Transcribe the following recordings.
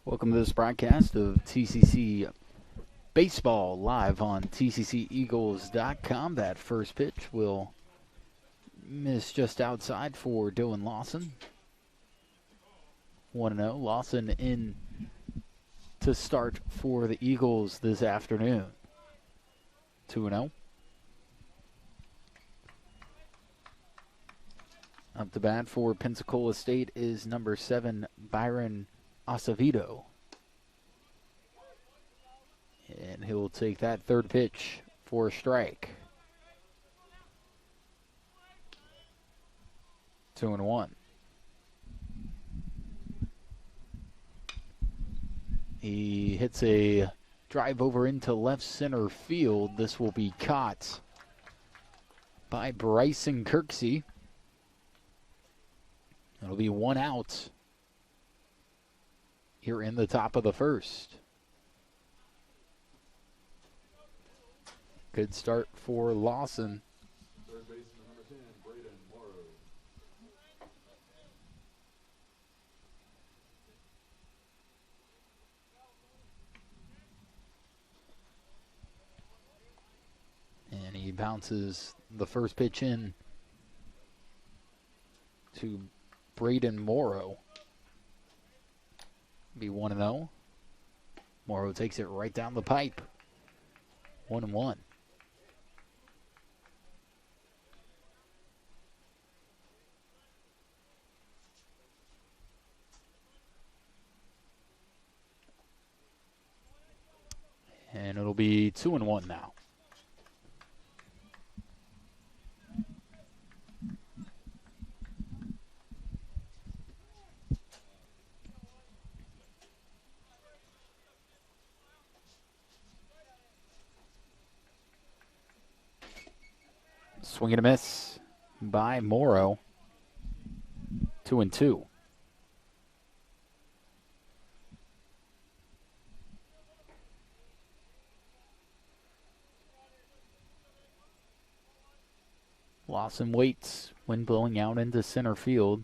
Welcome to this broadcast of TCC Baseball live on TCCEagles.com. That first pitch will miss just outside for Dylan Lawson. 1-0. Lawson in to start for the Eagles this afternoon. 2-0. Up to bat for Pensacola State is number 7, Byron Acevedo. And he'll take that third pitch for a strike. 2-1. He hits a drive over into left center field. This will be caught by Bryson Kirksey. It'll be 1 out here in the top of the first. Good start for Lawson. Third baseman number 10, Braden Morrow. And he bounces the first pitch in to Braden Morrow. Be 1-0. Morrow takes it right down the pipe. 1-1. And it'll be 2-1 now. Swing and a miss by Morrow. 2-2. Lawson waits, wind blowing out into center field.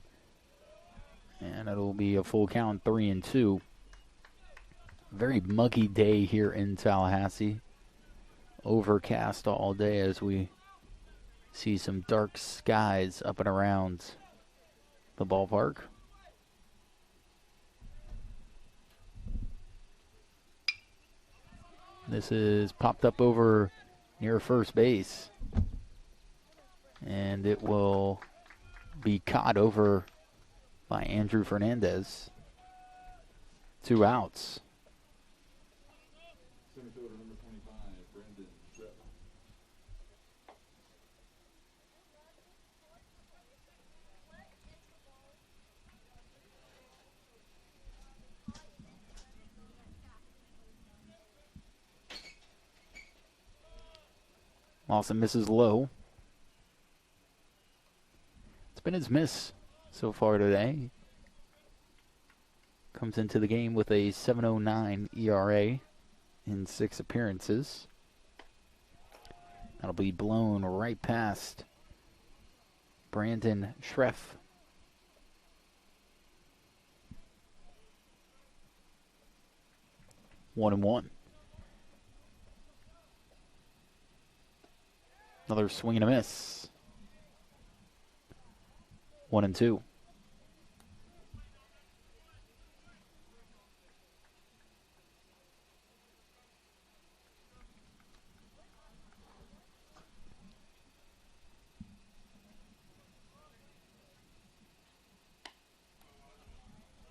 And it'll be a full count, 3-2. Very muggy day here in Tallahassee. Overcast all day as we see some dark skies up and around the ballpark. This is popped up over near first base. And it will be caught over by Andrew Fernandez. 2 outs. Center fielder number 25, Brandon Shep. Lawson misses low. It's been his miss so far today. Comes into the game with a 7.09 ERA in 6 appearances. That'll be blown right past Brandon Schreff. One and one. Another swing and a miss. 1-2.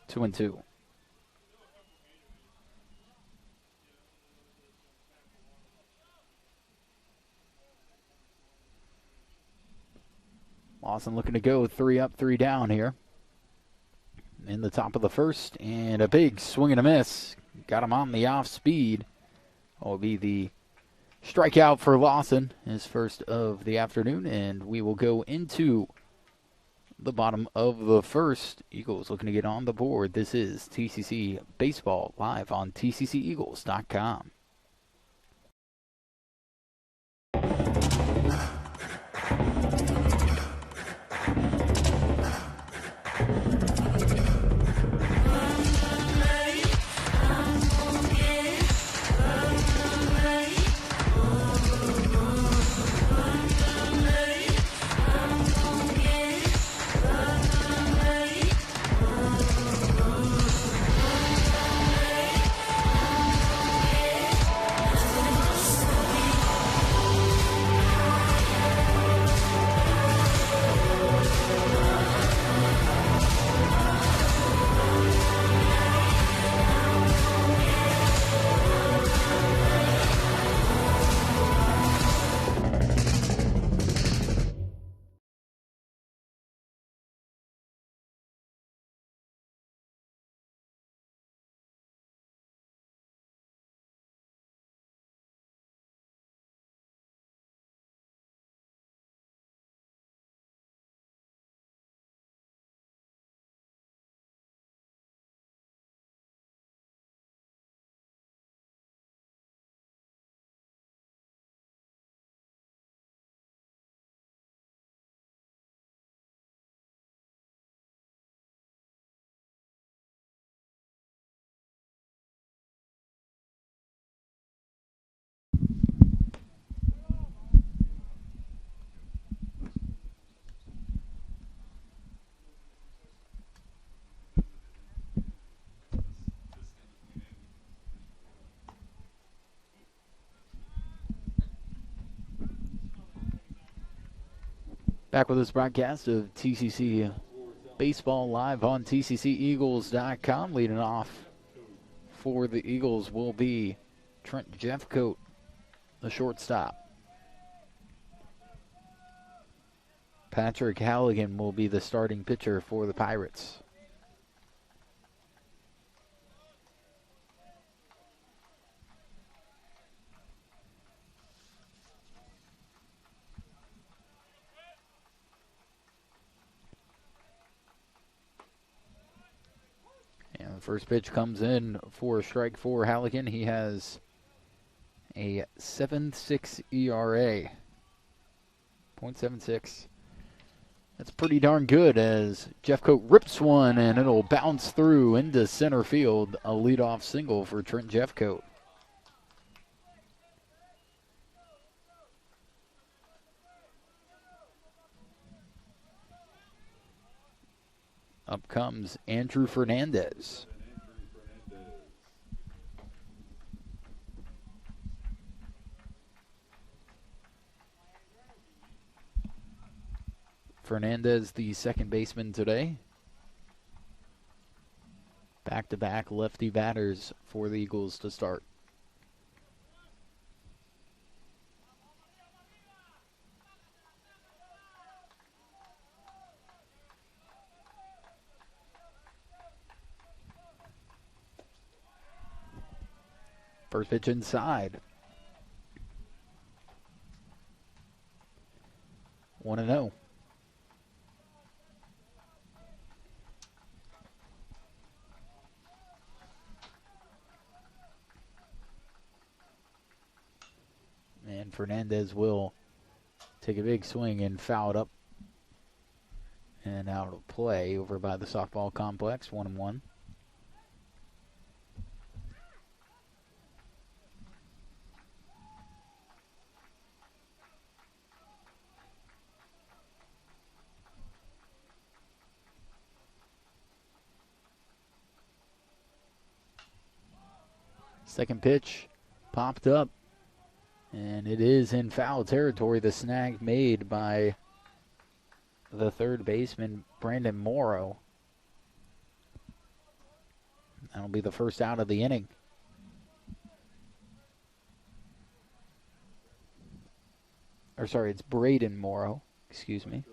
Two and two. Lawson looking to go 3 up, 3 down here in the top of the first, and a big swing and a miss. Got him on the off speed. Will be the strikeout for Lawson, his first of the afternoon, and we will go into the bottom of the first. Eagles looking to get on the board. This is TCC Baseball live on TCCEagles.com. Back with this broadcast of TCC Baseball live on TCCEagles.com. Leading off for the Eagles will be Trent Jeffcoat, the shortstop. Patrick Halligan will be the starting pitcher for the Pirates. And the first pitch comes in for a strike for Halligan. He has a 7.6 ERA. 0.76. That's pretty darn good as Jeffcoat rips one and it'll bounce through into center field. A leadoff single for Trent Jeffcoat. Up comes Andrew Fernandez. Fernandez, the second baseman today. Back-to-back lefty batters for the Eagles to start. First pitch inside. 1-0. And Fernandez will take a big swing and foul it up and out of play over by the softball complex. 1-1. Second pitch popped up. And it is in foul territory. The snag made by the third baseman, Brandon Morrow. That'll be the first out of the inning. Or sorry, it's Braden Morrow. Excuse me.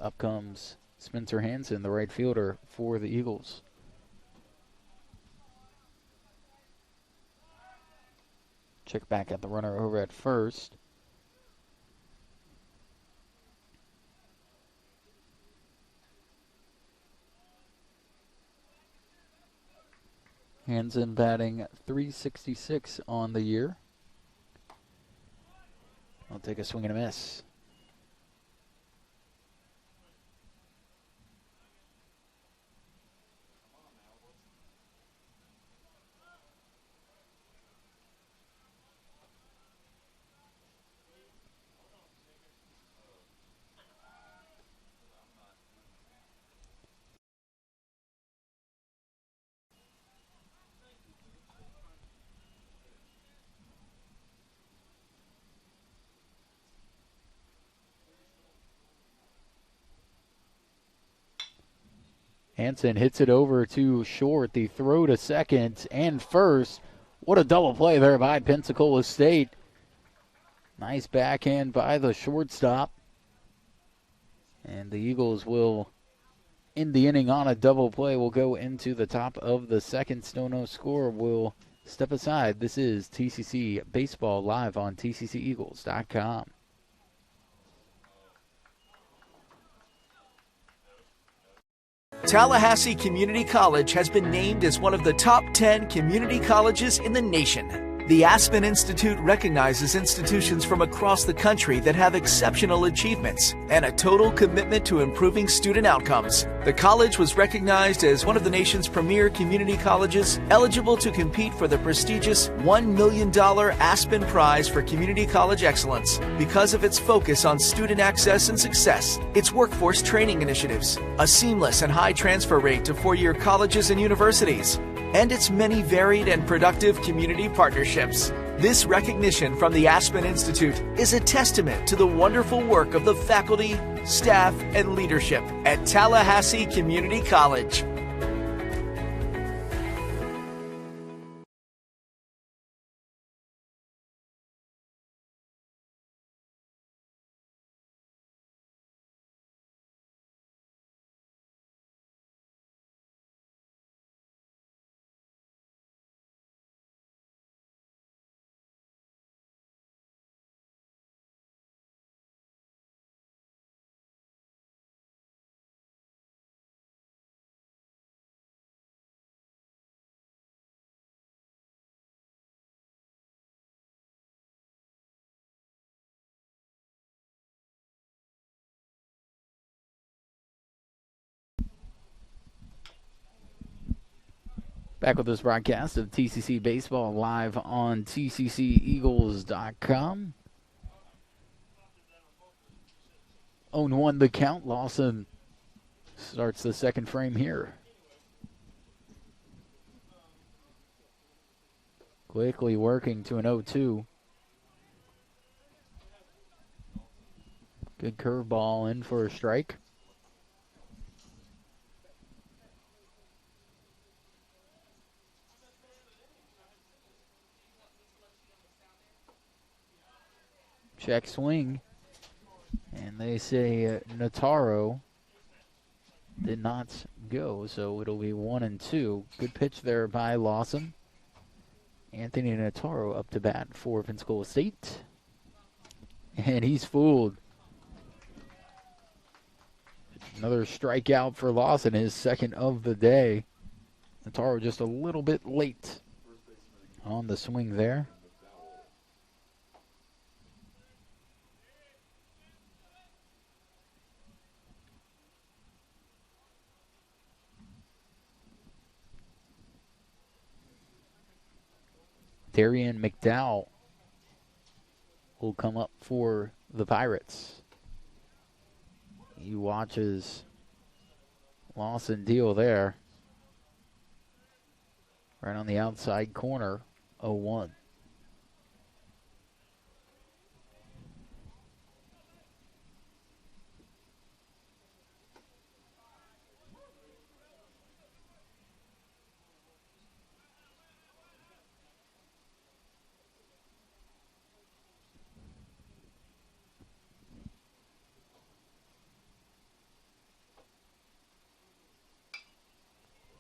Up comes Spencer Hansen, the right fielder for the Eagles. Check back at the runner over at first. Hansen batting .366 on the year. I'll take a swing and a miss. Hansen hits it over to short. The throw to second and first. What a double play there by Pensacola State. Nice backhand by the shortstop. And the Eagles will end the inning on a double play. Will go into the top of the second. Stono score will step aside. This is TCC Baseball live on TCCEagles.com. Tallahassee Community College has been named as one of the top 10 community colleges in the nation. The Aspen Institute recognizes institutions from across the country that have exceptional achievements and a total commitment to improving student outcomes. The college was recognized as one of the nation's premier community colleges, eligible to compete for the prestigious $1 million Aspen Prize for Community College Excellence because of its focus on student access and success, its workforce training initiatives, a seamless and high transfer rate to four-year colleges and universities, and its many varied and productive community partnerships. This recognition from the Aspen Institute is a testament to the wonderful work of the faculty, staff, and leadership at Tallahassee Community College. Back with this broadcast of TCC Baseball live on TCCEagles.com. 0-1 the count. Lawson starts the second frame here. Quickly working to an 0-2. Good curveball in for a strike. Check swing. And they say Notaro did not go, so it'll be 1-2. Good pitch there by Lawson. Anthony Notaro up to bat for Pensacola State. And he's fooled. Another strikeout for Lawson, his second of the day. Notaro just a little bit late on the swing there. Darian McDowell will come up for the Pirates. He watches Lawson deal there. Right on the outside corner, 0-1.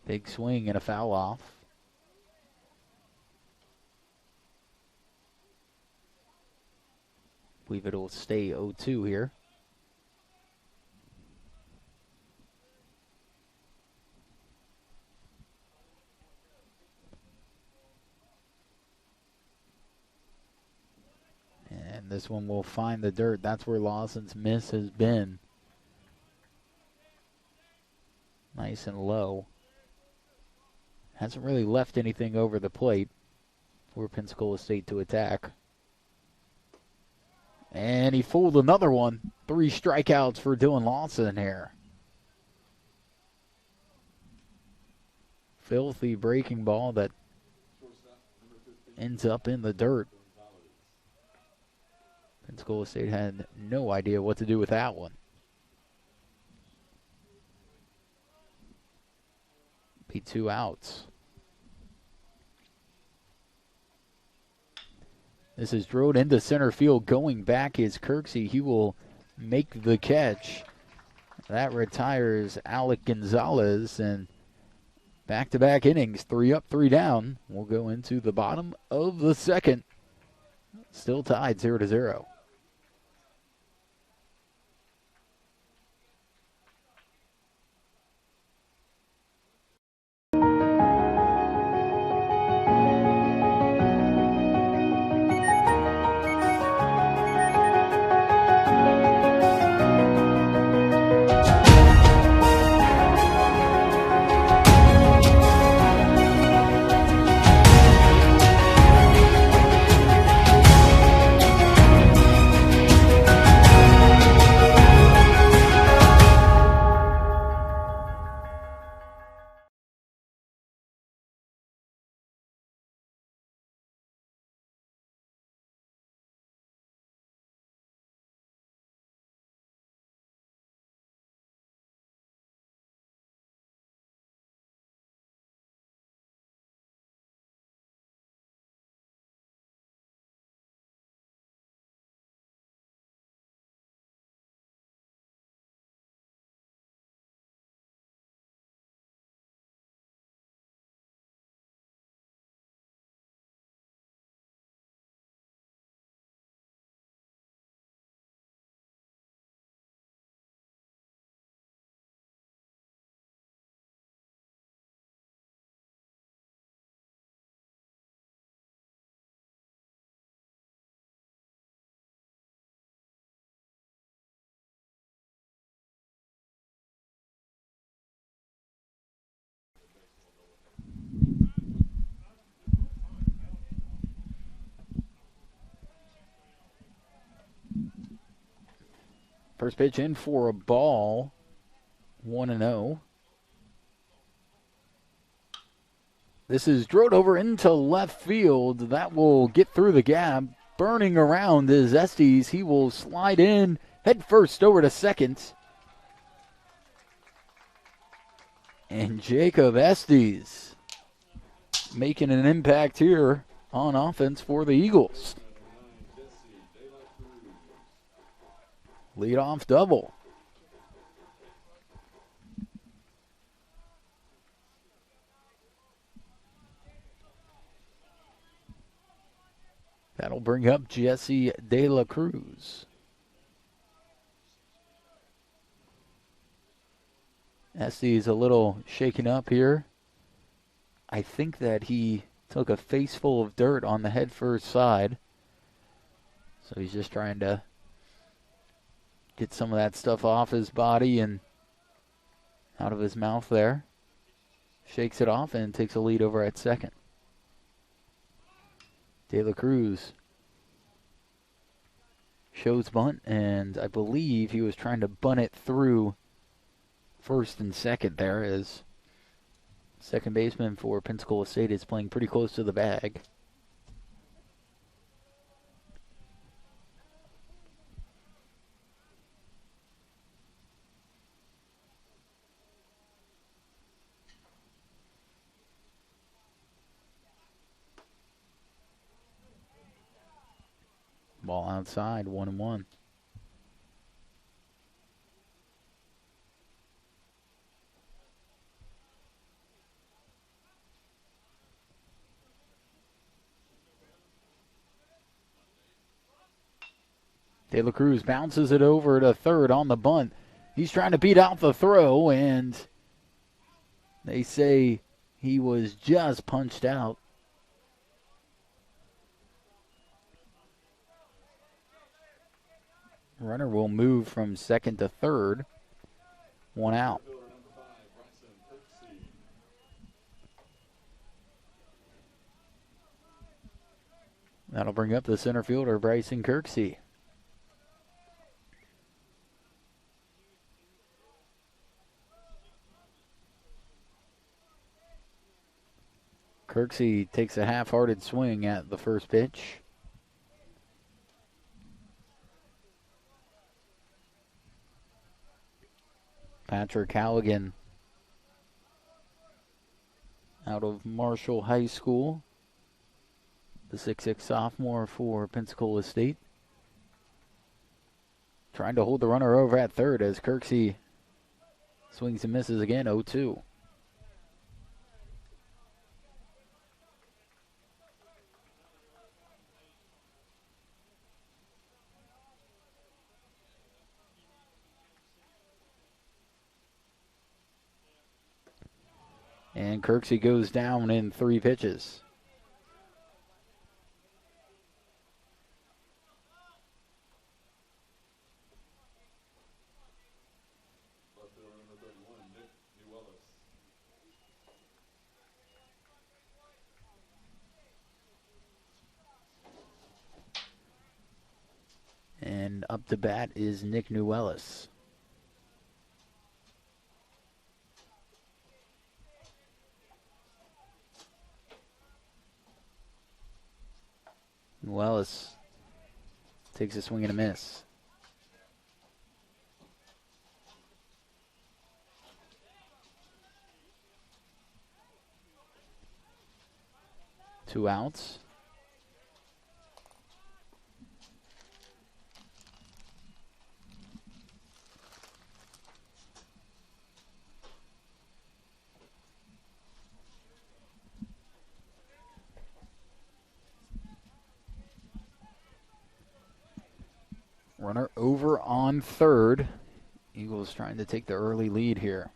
Big swing and a foul off. I believe it'll stay 0-2 here. And this one will find the dirt. That's where Lawson's miss has been. Nice and low. Hasn't really left anything over the plate for Pensacola State to attack. And he fooled another one. 3 strikeouts for Dylan Lawson here. Filthy breaking ball that ends up in the dirt. Pensacola State had no idea what to do with that one. Be 2 outs. This is drilled into center field. Going back is Kirksey. He will make the catch. That retires Alec Gonzalez. And back-to-back innings, 3 up, 3 down. We'll go into the bottom of the second. Still tied 0-0. First pitch in for a ball. 1-0. This is drilled over into left field. That will get through the gap. Burning around is Estes. He will slide in head first over to second. And Jacob Estes making an impact here on offense for the Eagles. Leadoff double. That'll bring up Jesse De La Cruz. Estes a little shaken up here. I think that he took a face full of dirt on the head first side. So he's just trying to get some of that stuff off his body and out of his mouth there. Shakes it off and takes a lead over at second. De La Cruz shows bunt, and I believe he was trying to bunt it through first and second there, as second baseman for Pensacola State is playing pretty close to the bag. Ball outside, 1-1. De La Cruz bounces it over to third on the bunt. He's trying to beat out the throw, and they say he was just punched out. Runner will move from second to third. One out. That'll bring up the center fielder, Bryson Kirksey. Kirksey takes a half-hearted swing at the first pitch. Patrick Halligan out of Marshall High School, the 6'6" sophomore for Pensacola State. Trying to hold the runner over at third as Kirksey swings and misses again, 0-2. And Kirksey goes down in 3 pitches. And up to bat is Nick Newellis. Newellis takes a swing and a miss. Two outs. Runner over on third. Eagles trying to take the early lead here.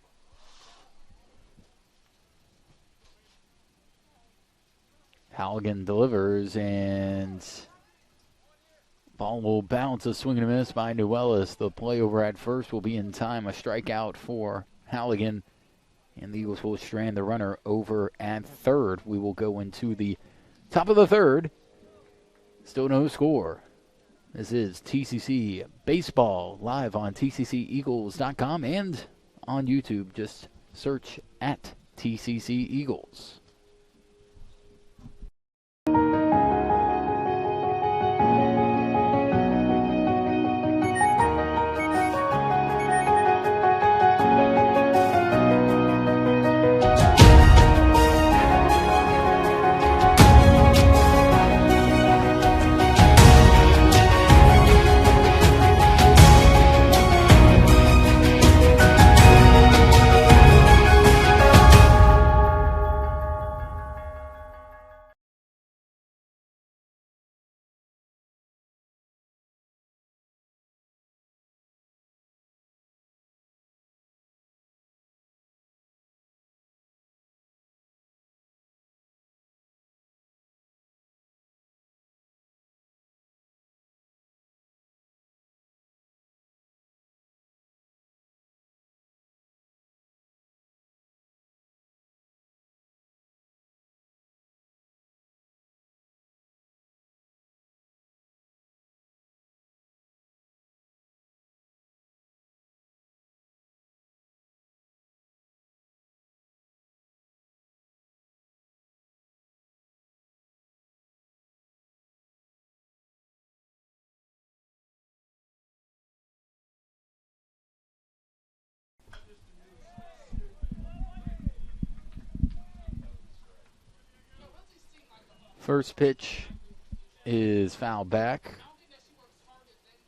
Halligan delivers, and ball will bounce. A swing and a miss by Newellis. The play over at first will be in time. A strikeout for Halligan, and the Eagles will strand the runner over at third. We will go into the top of the third. Still no score. This is TCC Baseball live on tcceagles.com and on YouTube. Just search at TCC Eagles. First pitch is foul back.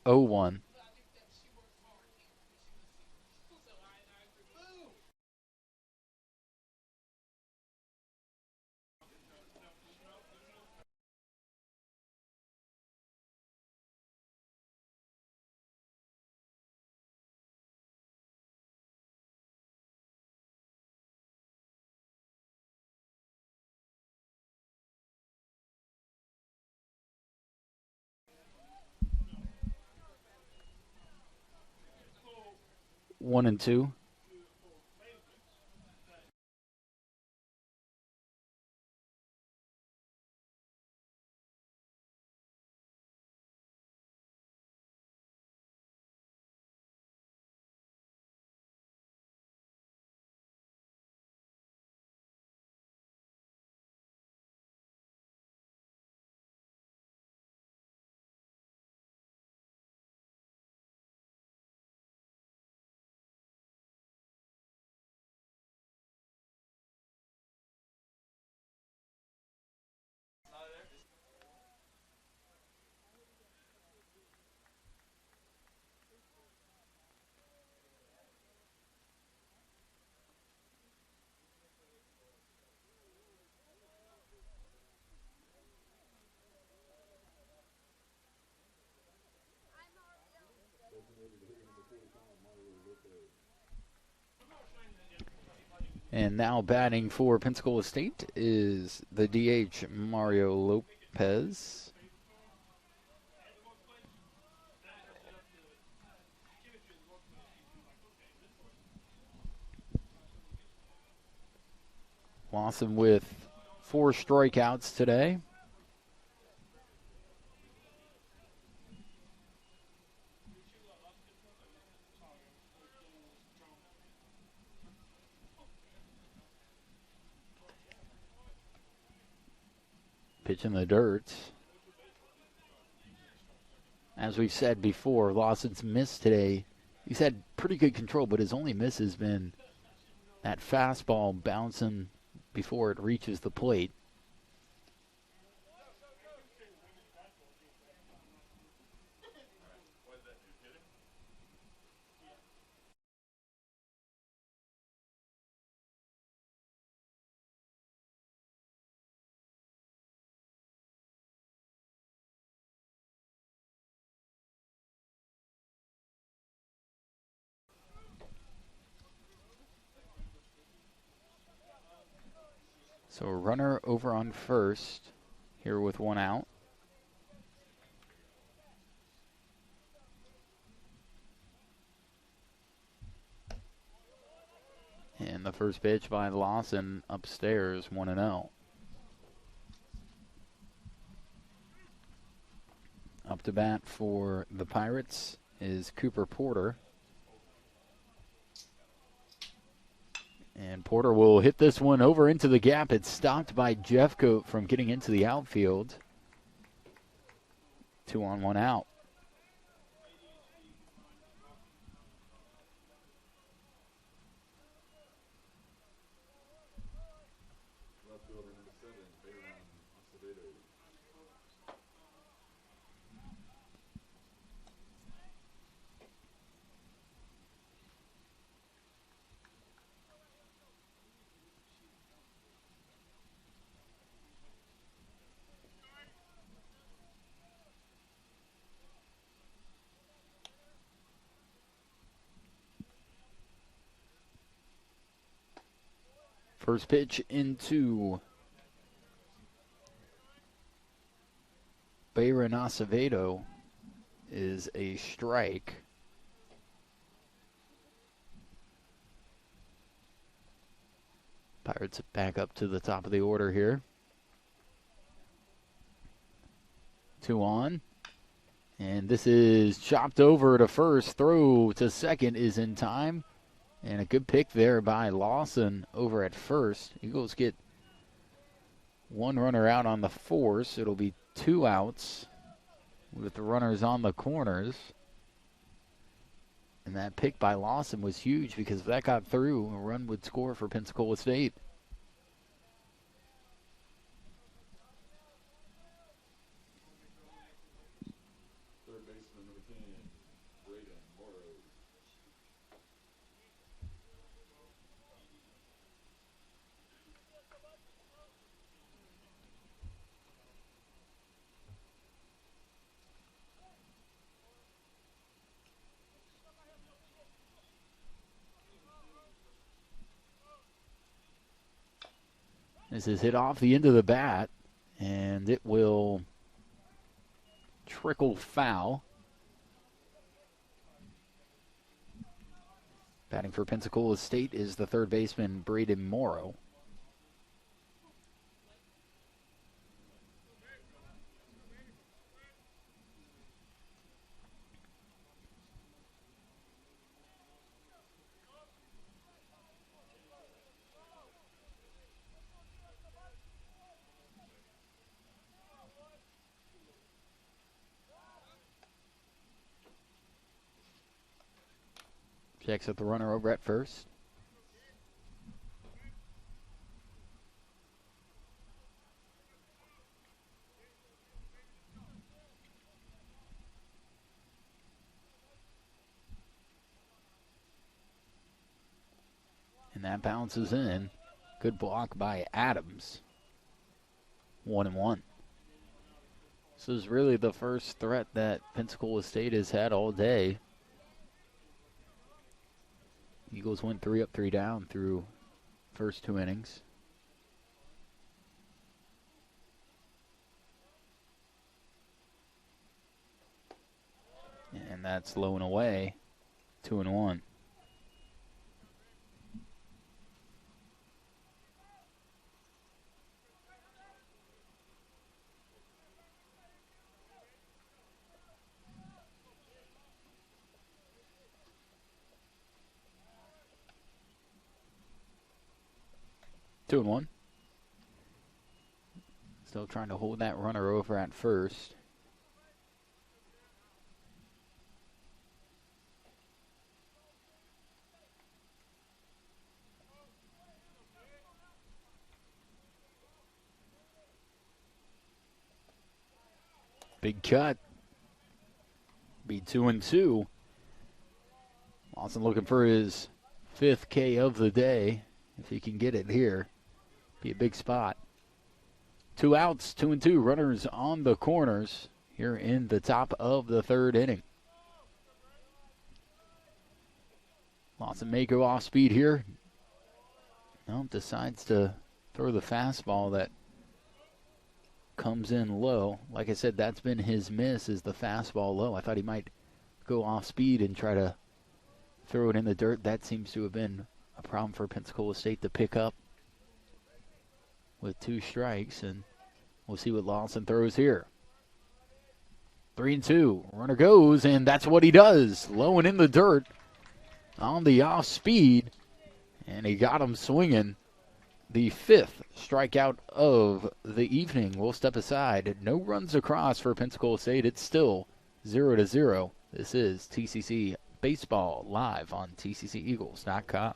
0-1. One and two. And now batting for Pensacola State is the DH, Mario Lopez. Lawson with 4 strikeouts today. Pitch in the dirt. As we've said before, Lawson's missed today. He's had pretty good control, but his only miss has been that fastball bouncing before it reaches the plate. So a runner over on first here with 1 out. And the first pitch by Lawson upstairs, 1-0. Up to bat for the Pirates is Cooper Porter. And Porter will hit this one over into the gap. It's stopped by Jeffcoat from getting into the outfield. 2 on, 1 out. Left fielder number 7, Bayron Acevedo. First pitch into Bayron Acevedo is a strike. Pirates back up to the top of the order here. 2 on. And this is chopped over to first. Throw to second is in time. And a good pick there by Lawson over at first. Eagles get 1 runner out on the force. It'll be 2 outs with the runners on the corners. And that pick by Lawson was huge because if that got through, a run would score for Pensacola State. Third baseman number 10, Braden Morrow. This is hit off the end of the bat, and it will trickle foul. Batting for Pensacola State is the third baseman, Braden Morrow. Checks at the runner over at first. And that bounces in. Good block by Adams. 1-1. This is really the first threat that Pensacola State has had all day. Eagles went 3 up, 3 down through first 2 innings. And that's low and away. 2-1. Two and one. Still trying to hold that runner over at first. Big cut. Be 2-2. Lawson looking for his 5th K of the day. If he can get it here, be a big spot. 2 outs, 2-2. Runners on the corners here in the top of the 3rd inning. Lawson may go off speed here. No, decides to throw the fastball that comes in low. Like I said, that's been his miss, is the fastball low. I thought he might go off speed and try to throw it in the dirt. That seems to have been a problem for Pensacola State to pick up with 2 strikes, and we'll see what Lawson throws here. 3-2. Runner goes, and that's what he does. Low and in the dirt on the off speed, and he got him swinging. The 5th strikeout of the evening. We'll step aside. No runs across for Pensacola State. It's still 0-0. This is TCC Baseball live on TCCEagles.com.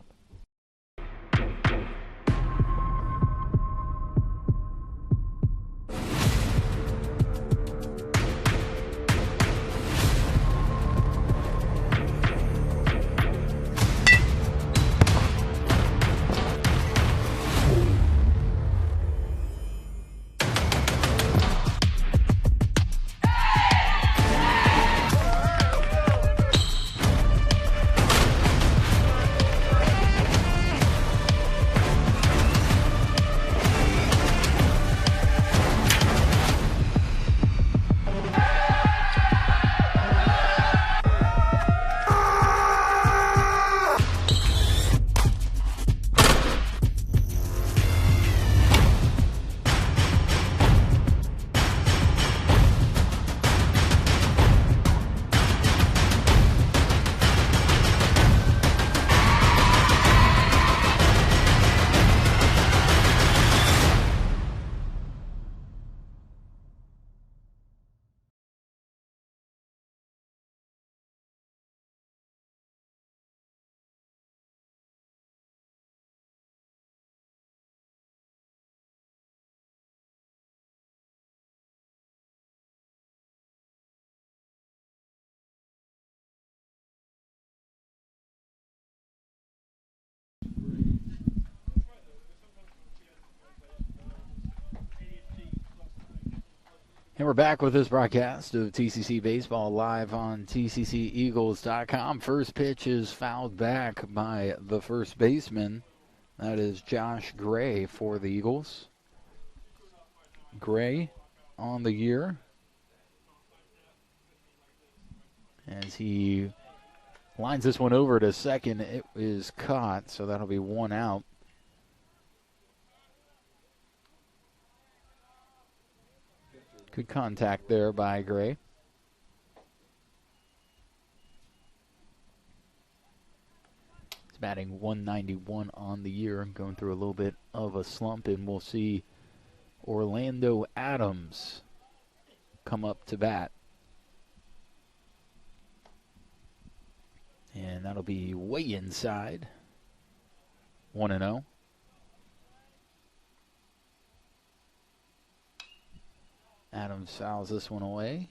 And we're back with this broadcast of TCC Baseball live on TCCEagles.com. First pitch is fouled back by the first baseman. That is Josh Gray for the Eagles. Gray on the year as he lines this one over to second. It is caught, so that'll be one out. Good contact there by Gray. He's batting .191 on the year, going through a little bit of a slump, and we'll see Orlando Adams come up to bat. And that'll be way inside. 1-0. Adams fouls this one away.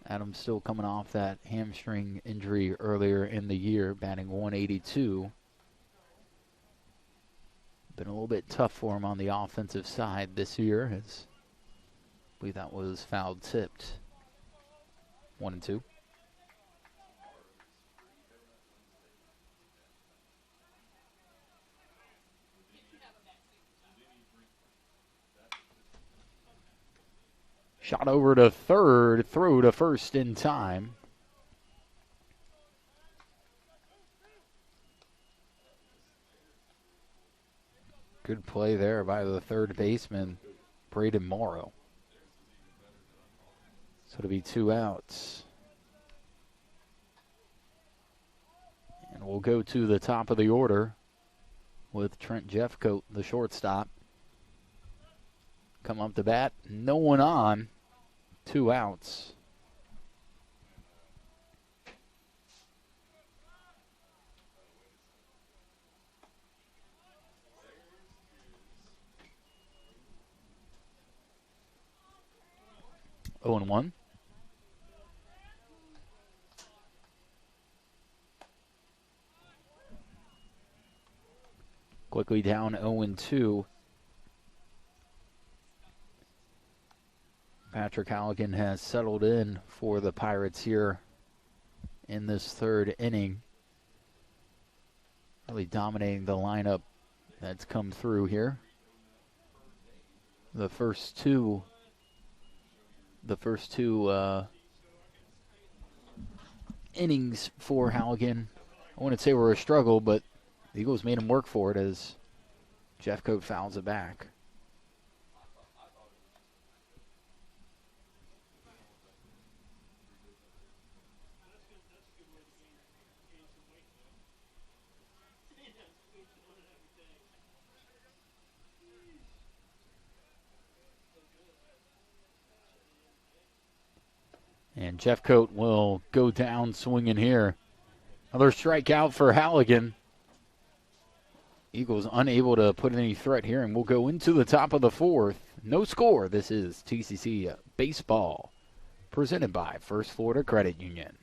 Adams still coming off that hamstring injury earlier in the year, batting .182. Been a little bit tough for him on the offensive side this year, as I believe that was foul tipped. 1-2. Shot over to third, throw to first in time. Good play there by the third baseman, Braden Morrow. So it'll be 2 outs. And we'll go to the top of the order with Trent Jeffcoat, the shortstop. Come up to bat, no one on. 2 outs. Oh and 1. Quickly down 0 and 2. Patrick Halligan has settled in for the Pirates here in this third inning. Really dominating the lineup that's come through here. The first two innings for Halligan, I wouldn't say were a struggle, but the Eagles made him work for it as Jeffcoat fouls it back. And Jeffcoat will go down swinging here. Another strikeout for Halligan. Eagles unable to put any threat here, and we'll go into the top of the fourth. No score. This is TCC Baseball, presented by First Florida Credit Union.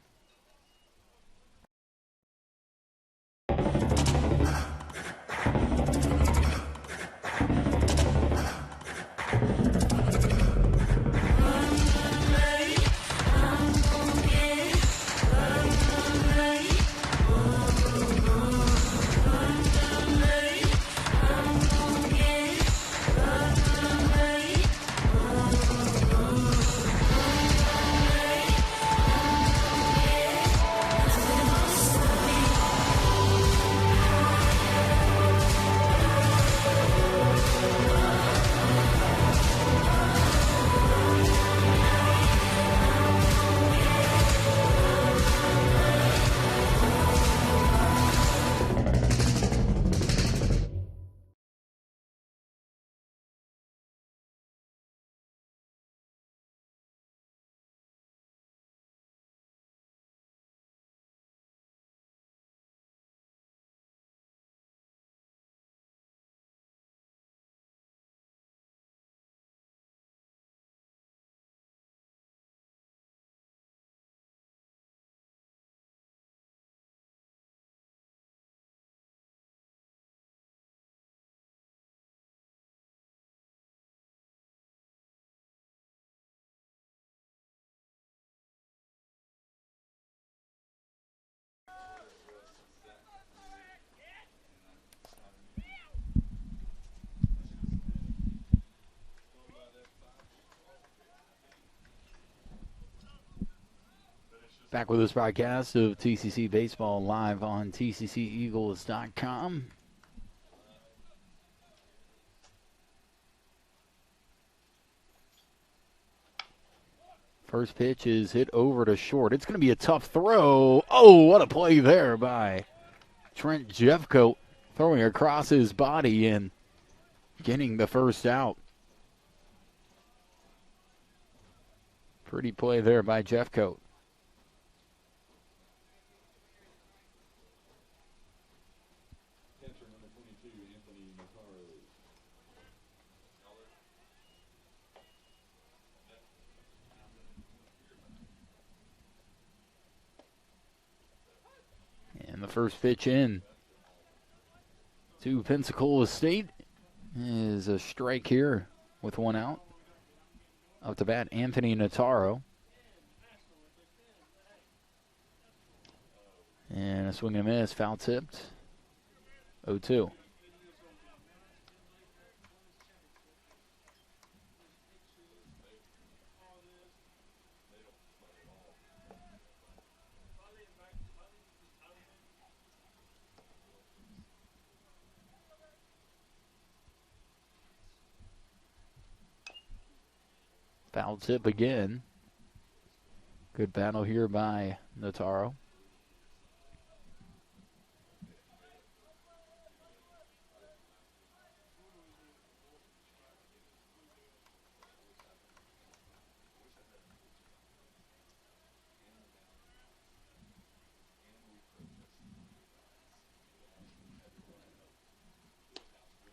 Back with this broadcast of TCC Baseball live on TCCEagles.com. First pitch is hit over to short. It's going to be a tough throw. Oh, what a play there by Trent Jeffcoat, throwing across his body and getting the first out. Pretty play there by Jeffcoat. And the first pitch in to Pensacola State is a strike here with one out. Up to bat, Anthony Notaro. And a swing and a miss, foul tipped. 0-2. Foul tip again. Good battle here by Notaro.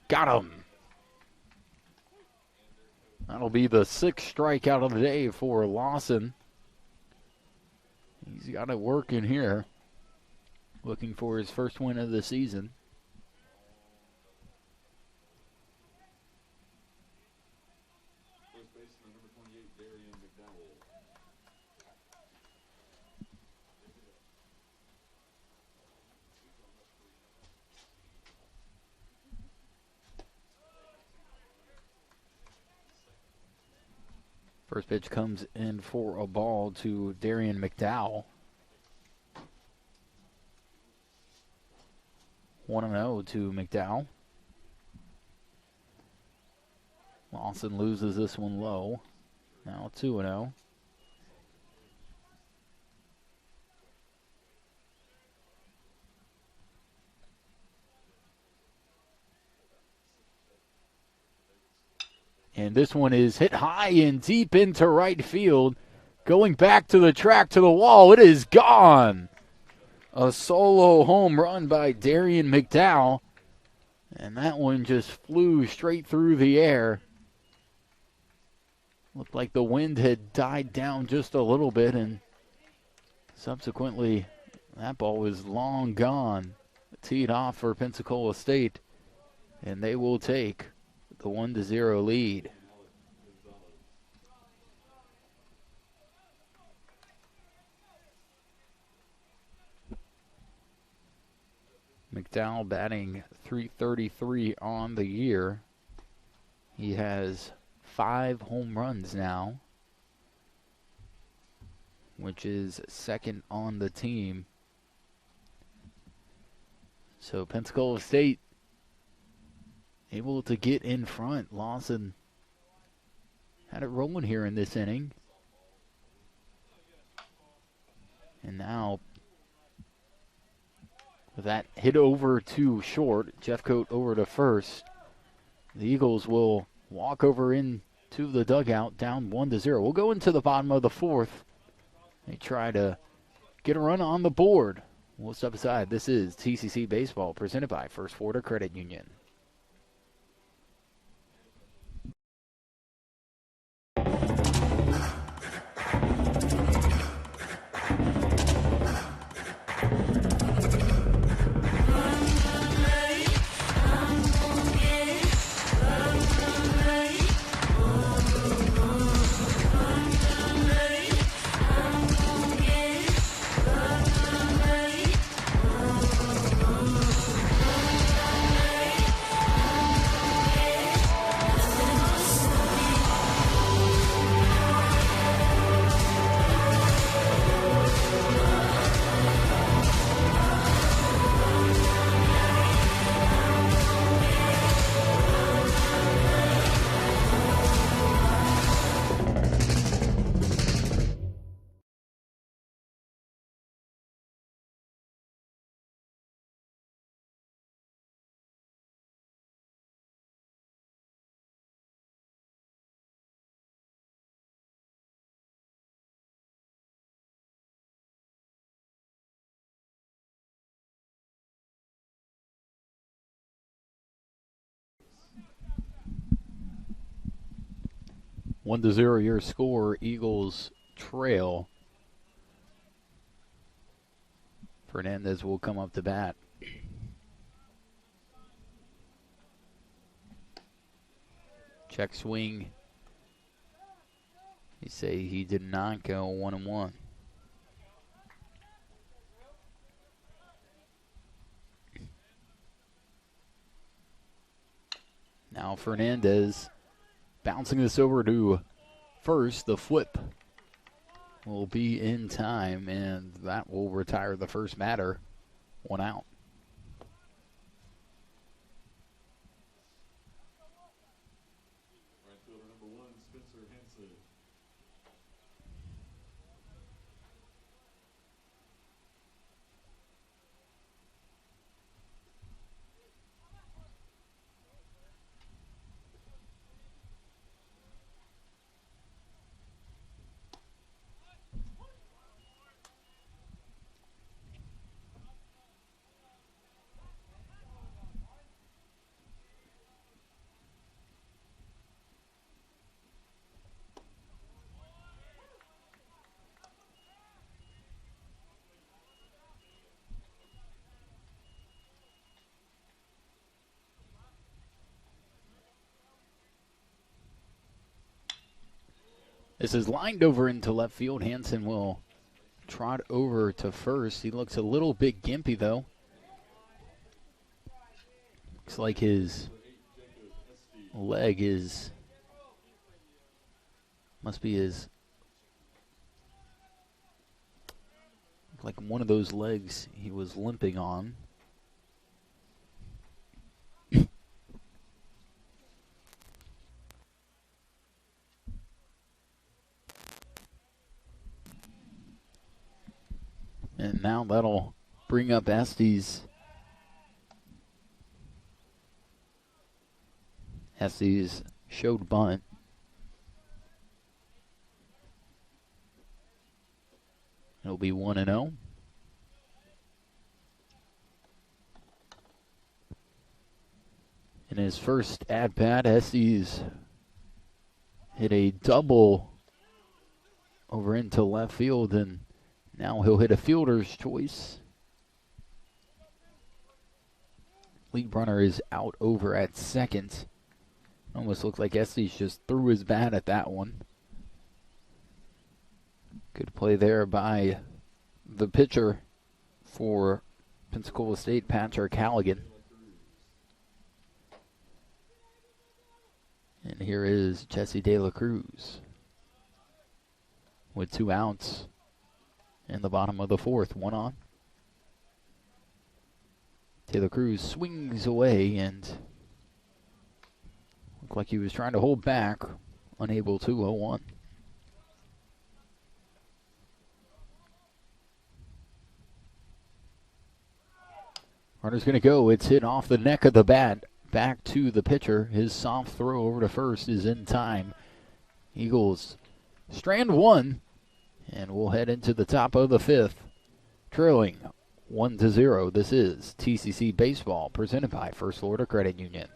Got him. That'll be the sixth strikeout of the day for Lawson. He's got it working here. Looking for his first win of the season. First baseman, number 28, Darian McDowell. First pitch comes in for a ball to Darian McDowell. 1-0 to McDowell. Lawson loses this one low. Now 2-0. And this one is hit high and deep into right field. Going back to the track, to the wall. It is gone. A solo home run by Darian McDowell. And that one just flew straight through the air. Looked like the wind had died down just a little bit, and subsequently that ball was long gone. Teed off for Pensacola State, and they will take the 1-0 lead. McDowell batting .333 on the year. He has 5 home runs now, which is second on the team. So Pensacola State able to get in front. Lawson had it rolling here in this inning. And now with that hit over to short, Jeffcoat over to first. The Eagles will walk over into the dugout down 1-0. We'll go into the bottom of the fourth. They try to get a run on the board. We'll step aside. This is TCC Baseball presented by First Florida Credit Union. One to 0 your score. Eagles trail. Fernandez will come up to bat. Check swing. You say he did not go 1-1. Now Fernandez bouncing this over to first. The flip will be in time, and that will retire the first batter. 1 out. Right fielder number 1, Spencer Hansen. This is lined over into left field. Hansen will trot over to first. He looks a little bit gimpy, though. Looks like his leg is, must be his, like one of those legs he was limping on. And now that'll bring up Estes. Estes showed bunt. He'll be 1-0. In his first at-bat, Estes hit a double over into left field, and now he'll hit a fielder's choice. Lead runner is out over at second. Almost looks like Estes just threw his bat at that one. Good play there by the pitcher for Pensacola State, Patrick Halligan. And here is Jesse De La Cruz with 2 outs in the bottom of the 4th. 1 on. De La Cruz swings away and looked like he was trying to hold back, unable to. 0-1. Runner's going to go. It's hit off the neck of the bat. Back to the pitcher. His soft throw over to first is in time. Eagles strand 1, and we'll head into the top of the 5th, trailing 1-0. This is TCC Baseball, presented by First Florida Credit Union.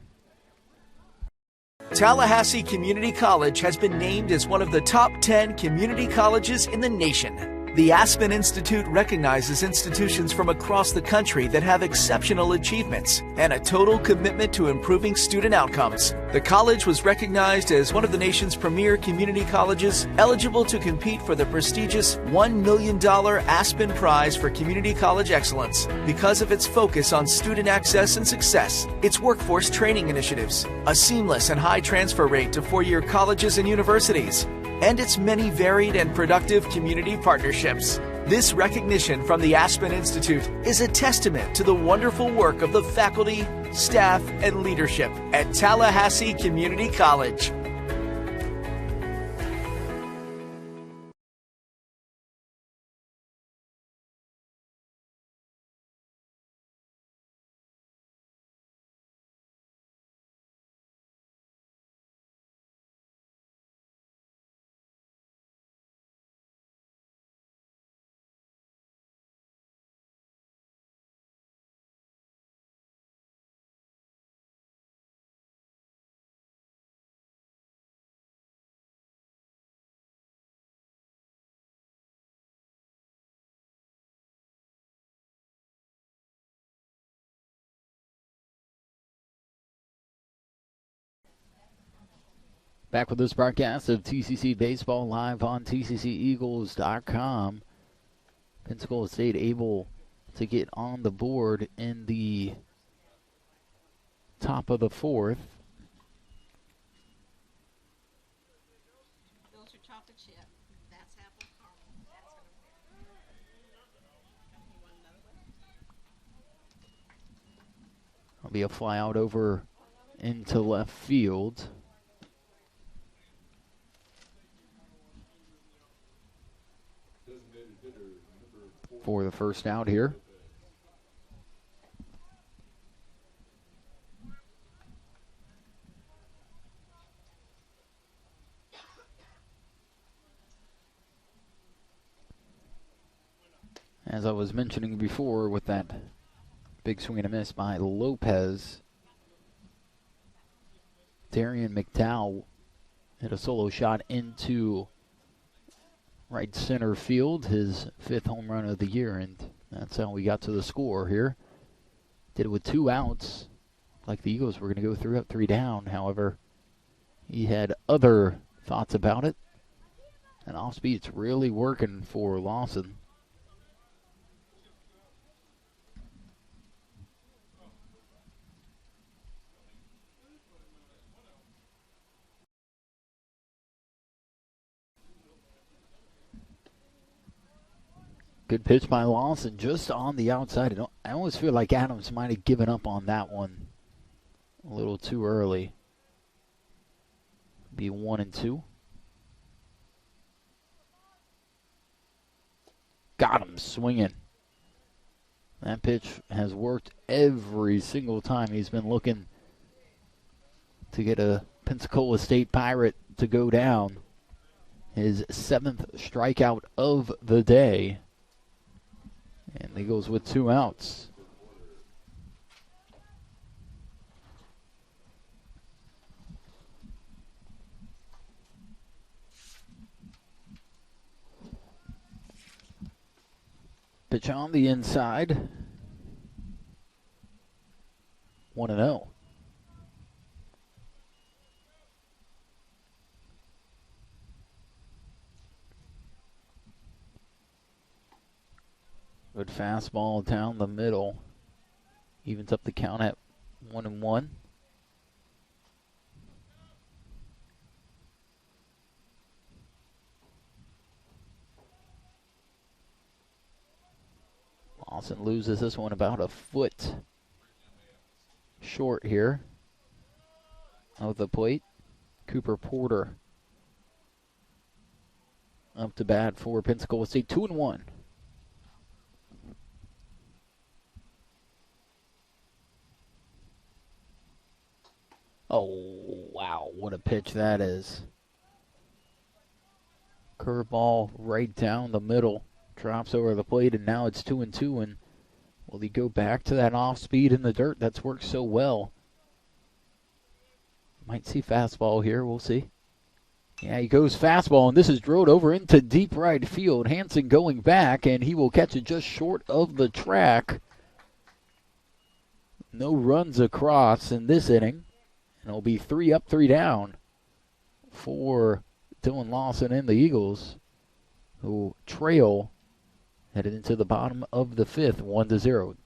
Tallahassee Community College has been named as one of the top 10 community colleges in the nation. The Aspen Institute recognizes institutions from across the country that have exceptional achievements and a total commitment to improving student outcomes. The college was recognized as one of the nation's premier community colleges, eligible to compete for the prestigious $1 million Aspen Prize for Community College Excellence because of its focus on student access and success, its workforce training initiatives, a seamless and high transfer rate to four-year colleges and universities, and its many varied and productive community partnerships. This recognition from the Aspen Institute is a testament to the wonderful work of the faculty, staff, and leadership at Tallahassee Community College. Back with this broadcast of TCC Baseball live on TCCEagles.com. Pensacola State able to get on the board in the top of the 4th. Built your chocolate chip. That's apple caramel. That's There'll be a fly out over into left field for the first out here. As I was mentioning before, with that big swing and a miss by Lopez, Darian McDowell hit a solo shot into right center field, his 5th home run of the year, and that's how we got to the score here. Did it with 2 outs, like the Eagles were going to go 3 up, 3 down. However, he had other thoughts about it, and off speed's really working for Lawson. Good pitch by Lawson, just on the outside. I almost feel like Adams might have given up on that one a little too early. Be 1-2. Got him swinging. That pitch has worked every single time he's been looking to get a Pensacola State Pirate to go down. His 7th strikeout of the day. And the Eagles with 2 outs. Pitch on the inside. 1-0. Good fastball down the middle. Evens up the count at 1-1. Lawson loses this one about a foot short here of the plate. Cooper Porter up to bat for Pensacola State. 2-1. Oh, wow, what a pitch that is. Curveball right down the middle. Drops over the plate, and now it's 2-2. And will he go back to that off speed in the dirt that's worked so well? Might see fastball here. We'll see. Yeah, he goes fastball, and this is drilled over into deep right field. Hansen going back, and he will catch it just short of the track. No runs across in this inning. And it'll be 3 up, 3 down for Dylan Lawson and the Eagles, who trail headed into the bottom of the 5th, 1-0.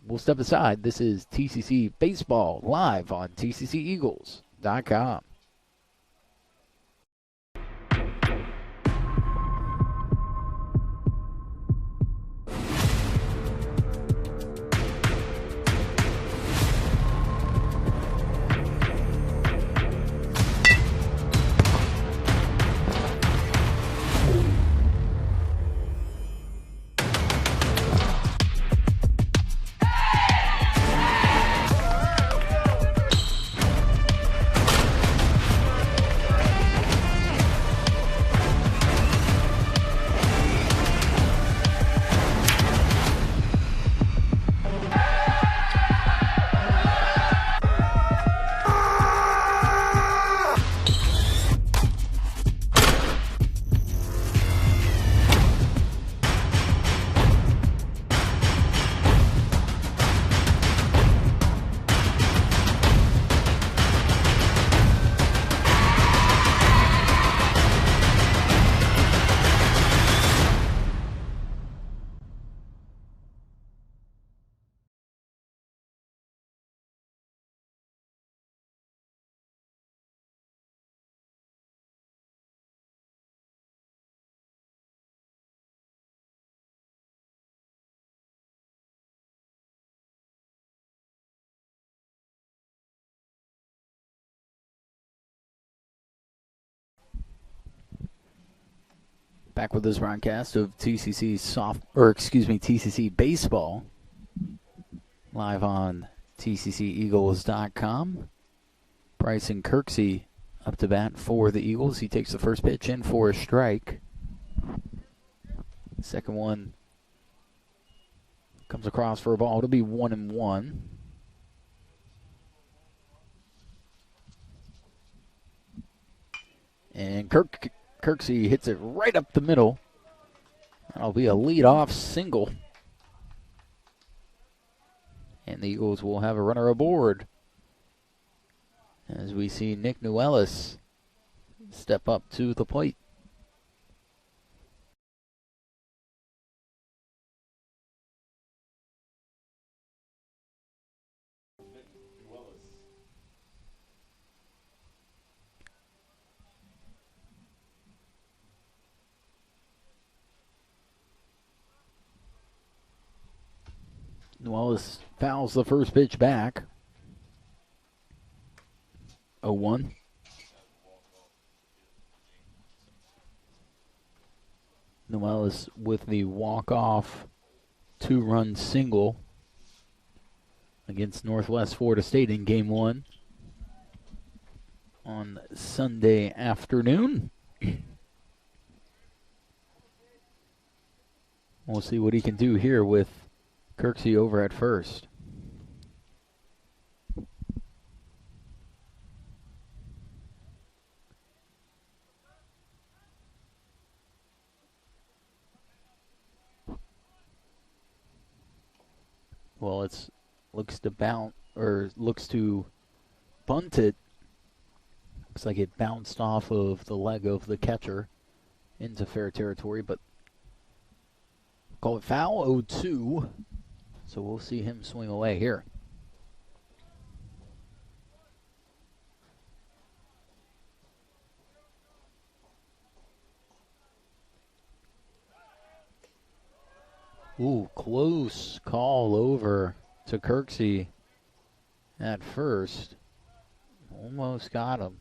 We'll step aside. This is TCC Baseball live on TCCEagles.com. Back with this broadcast of TCC Baseball, live on TCCEagles.com. Bryson Kirksey up to bat for the Eagles. He takes the first pitch in for a strike. Second one comes across for a ball. It'll be 1-1. And Kirksey hits it right up the middle. That'll be a leadoff single. And the Eagles will have a runner aboard as we see Nick Newellis step up to the plate. Newellis fouls the first pitch back. 0-1. Newellis with the walk-off 2-run single against Northwest Florida State in Game 1 on Sunday afternoon. We'll see what he can do here with Kirksey over at first. Well, it's looks to bunt it. Looks like it bounced off of the leg of the catcher into fair territory, but call it foul, 0-2. So we'll see him swing away here. Ooh, close call over to Kirksey at first. Almost got him.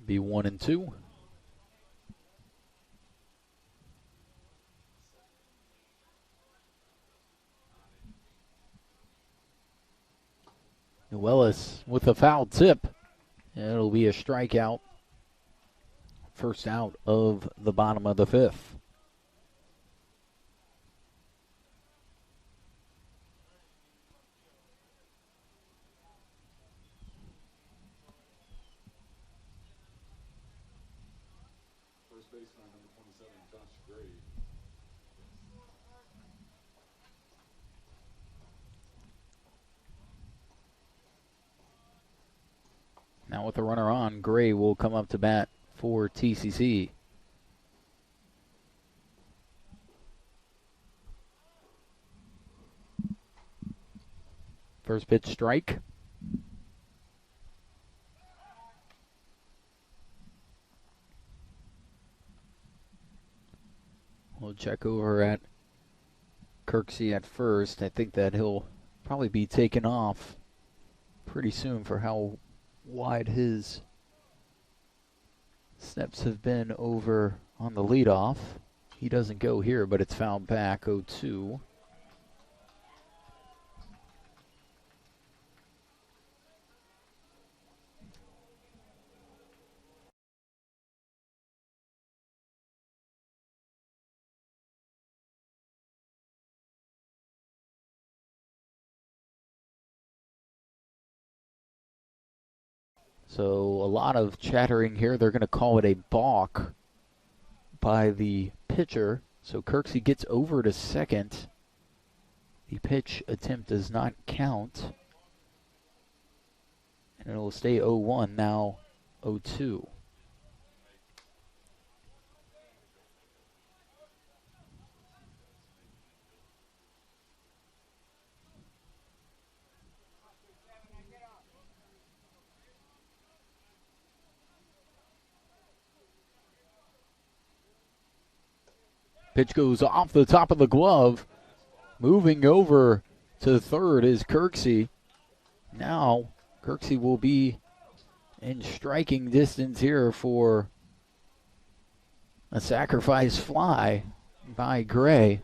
Be 1-2. Willis with a foul tip. It'll be a strikeout. First out of the bottom of the fifth. First baseman, number 27, Josh Gray. Now with the runner on, Gray will come up to bat for TCC. First pitch strike. We'll check over at Kirksey at first. I think that he'll probably be taken off pretty soon for how wide his steps have been over on the leadoff. He doesn't go here, but it's fouled back, 0-2. So a lot of chattering here. They're going to call it a balk by the pitcher. So Kirksey gets over to second. The pitch attempt does not count. And it'll stay 0-1, now 0-2. Pitch goes off the top of the glove. Moving over to third is Kirksey. Now, Kirksey will be in striking distance here for a sacrifice fly by Gray.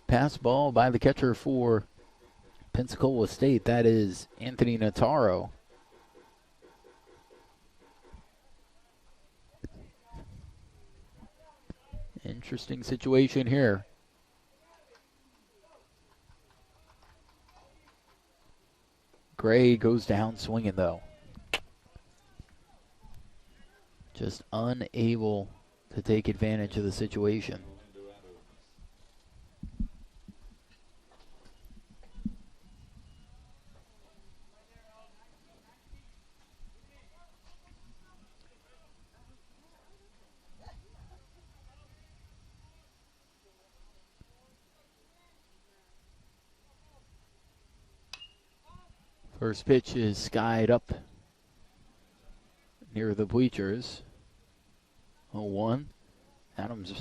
Pass ball by the catcher for Pensacola State. That is Anthony Notaro. Interesting situation here. Gray goes down swinging, though. Just unable to take advantage of the situation. First pitch is skied up near the bleachers. 0-1. Adams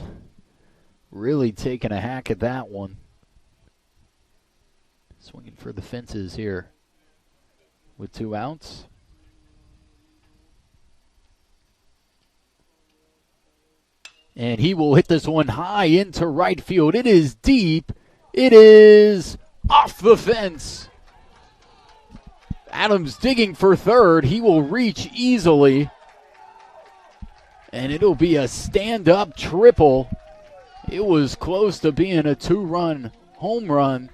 really taking a hack at that one. Swinging for the fences here with 2 outs. And he will hit this one high into right field. It is deep. It is off the fence. Adams digging for third. He will reach easily. And it'll be a stand-up triple. It was close to being a 2-run home run.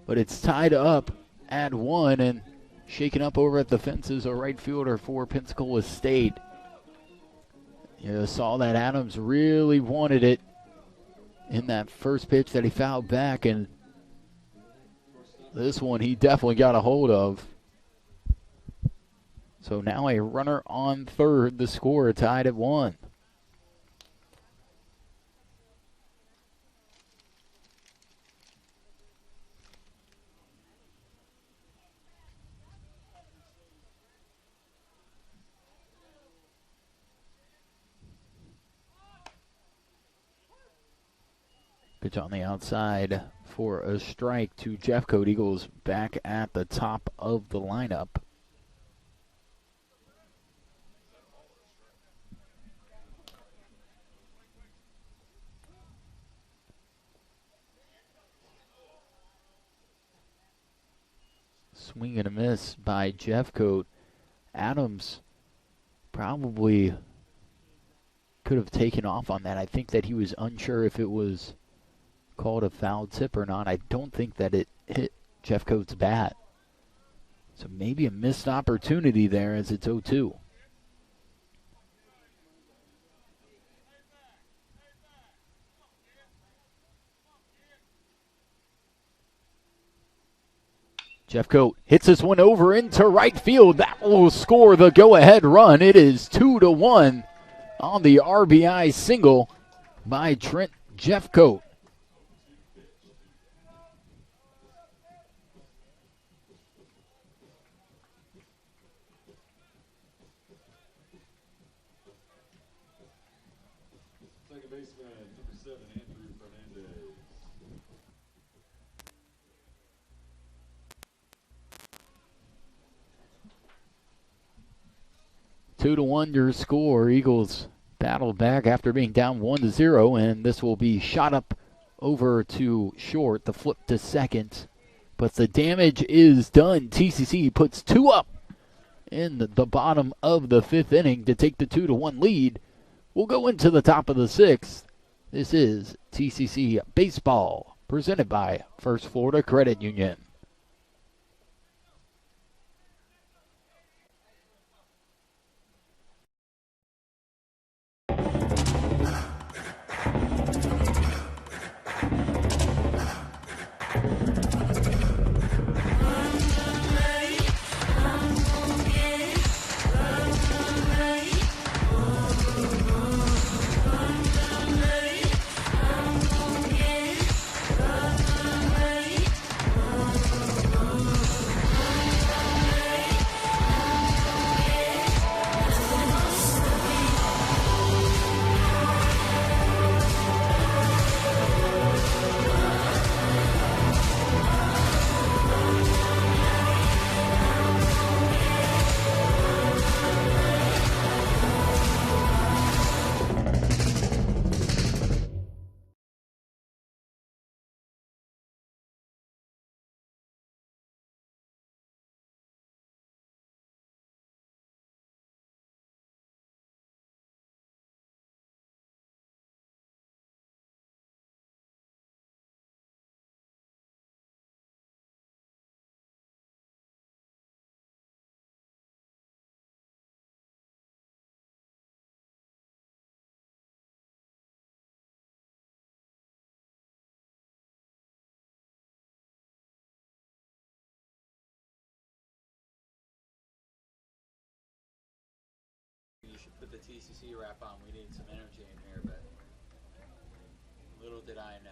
But it's tied up at 1, and shaken up over at the fences, a right fielder for Pensacola State. You saw that Adams really wanted it in that first pitch that he fouled back, and this one he definitely got a hold of. So now a runner on third, the score tied at 1. Pitch on the outside for a strike to Jeffcoat. Eagles back at the top of the lineup. Swing and a miss by Jeffcoat. Adams probably could have taken off on that. I think that he was unsure if it was called a foul tip or not. I don't think that it hit Jeffcoat's bat. So maybe a missed opportunity there as it's 0-2. Jeffcoat hits this one over into right field. That will score the go-ahead run. It is 2-1 on the RBI single by Trent Jeffcoat. Second baseman, number 7, Andrew Fernandez. 2-1 your score. Eagles battle back after being down 1-0, and this will be shot up over to short, the flip to second. But the damage is done. TCC puts 2 up in the bottom of the 5th inning to take the 2-1 lead. We'll go into the top of the 6th. This is TCC Baseball, presented by First Florida Credit Union. You should put the TCC wrap on. We need some energy in here, but little did I know.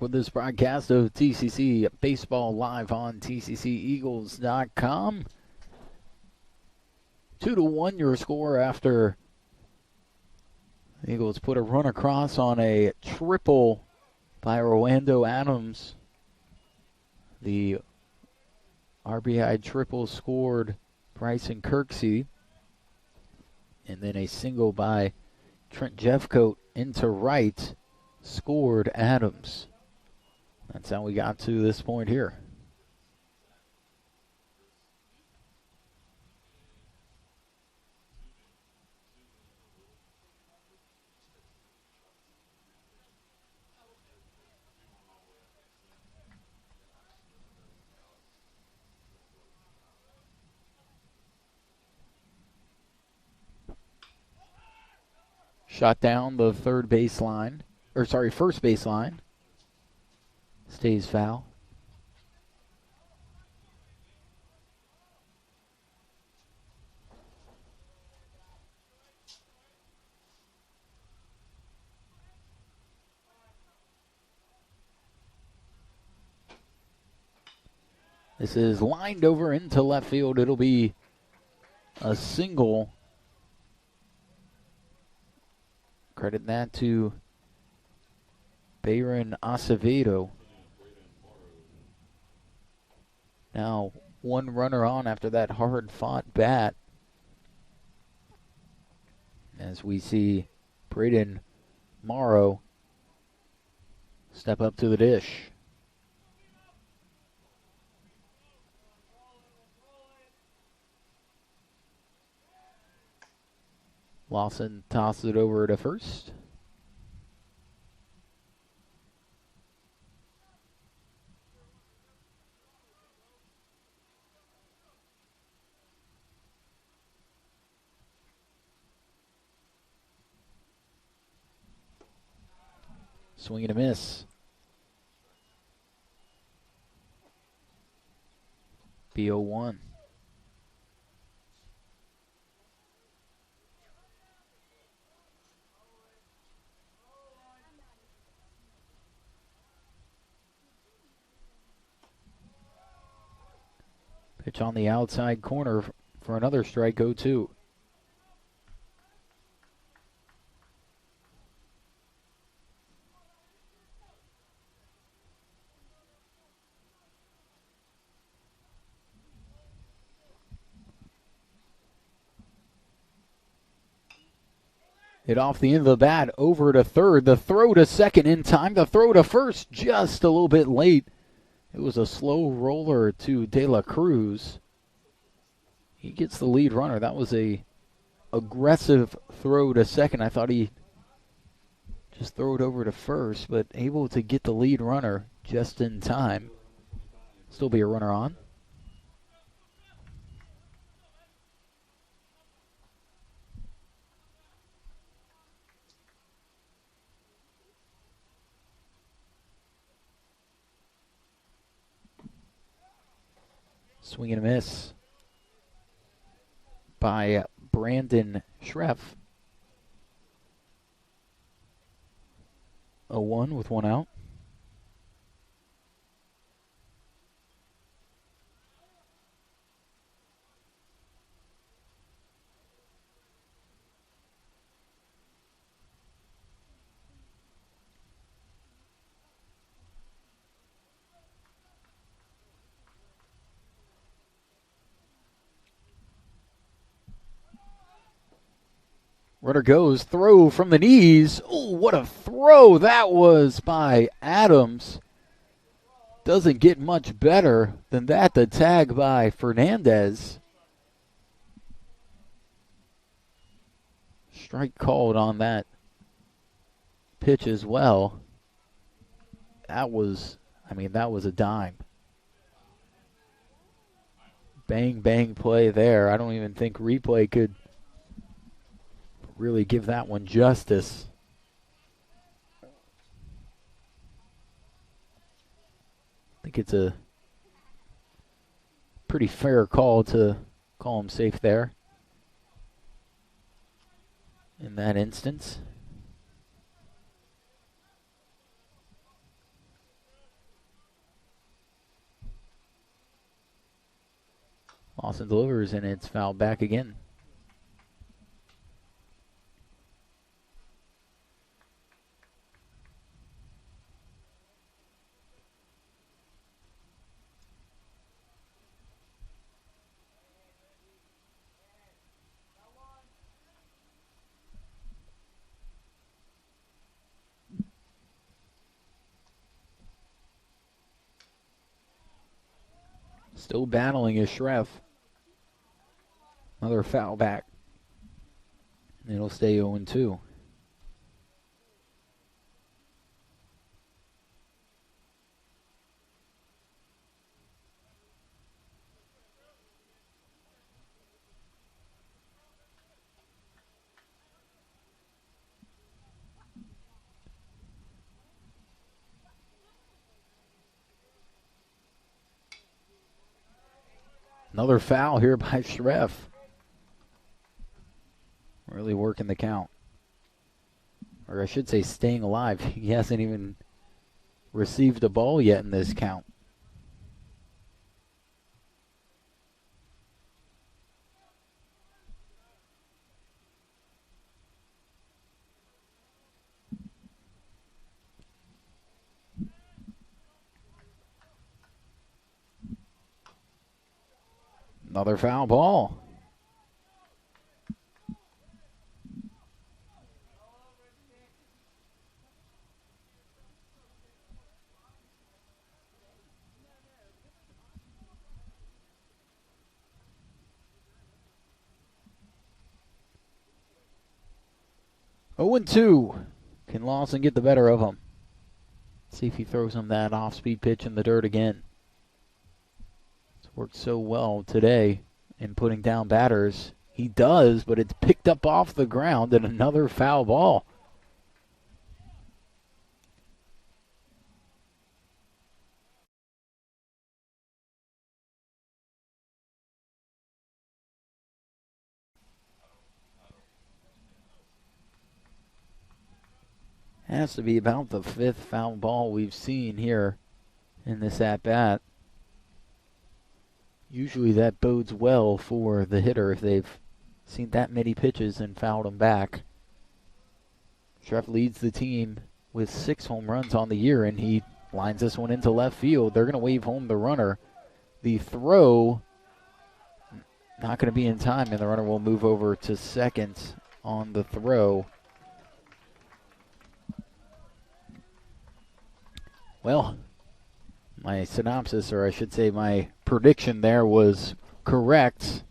with this broadcast of TCC Baseball live on TCCEagles.com. 2-1 your score after the Eagles put a run across on a triple by Orlando Adams. The RBI triple scored Bryson Kirksey. And then a single by Trent Jeffcoat into right scored Adams. That's how we got to this point here. Shot down the first baseline. Stays foul. This is lined over into left field. It'll be a single. Credit that to Bayron Acevedo. Now, one runner on after that hard-fought bat. As we see Braden Morrow step up to the dish. Lawson tosses it over to first. Swing and a miss. B01. Pitch on the outside corner for another strike, 0-2. Hit off the end of the bat, over to third. The throw to second in time. The throw to first just a little bit late. It was a slow roller to De La Cruz. He gets the lead runner. That was a aggressive throw to second. I thought he just threw it over to first, but able to get the lead runner just in time. Still be a runner on. Swing and a miss by Brandon Schreff. 0-1 with one out. Runner goes, throw from the knees. Oh, what a throw that was by Adams. Doesn't get much better than that. The tag by Fernandez. Strike called on that pitch as well. That was a dime. Bang, bang play there. I don't even think replay could really give that one justice. I think it's a pretty fair call to call him safe there in that instance. Lawson delivers, and it's fouled back again. Still battling is Schreff. Another foul back. It'll stay 0-2. Another foul here by Schreff. Really working the count. Or I should say staying alive. He hasn't even received a ball yet in this count. Another foul ball. Oh, and 2. Can Lawson get the better of him? See if he throws him that off-speed pitch in the dirt again. It's worked so well today in putting down batters. He does, but it's picked up off the ground, and another foul ball. Has to be about the 5th foul ball we've seen here in this at-bat. Usually that bodes well for the hitter if they've seen that many pitches and fouled them back. Schreff leads the team with 6 home runs on the year, and he lines this one into left field. They're going to wave home the runner. The throw, not going to be in time, and the runner will move over to second on the throw. Well, my synopsis, or I should say my prediction there, was correct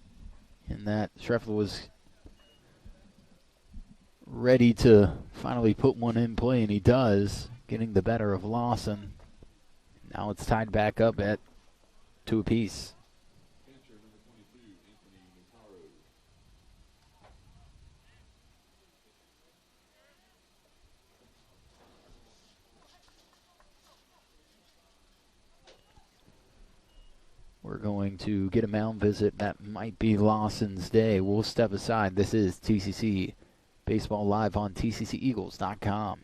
in that Schreff was ready to finally put one in play, and he does, getting the better of Lawson. Now it's tied back up at 2 apiece. Catcher number 22, Anthony Notaro. We're going to get a mound visit. That might be Lawson's day. We'll step aside. This is TCC Baseball Live on TCCEagles.com.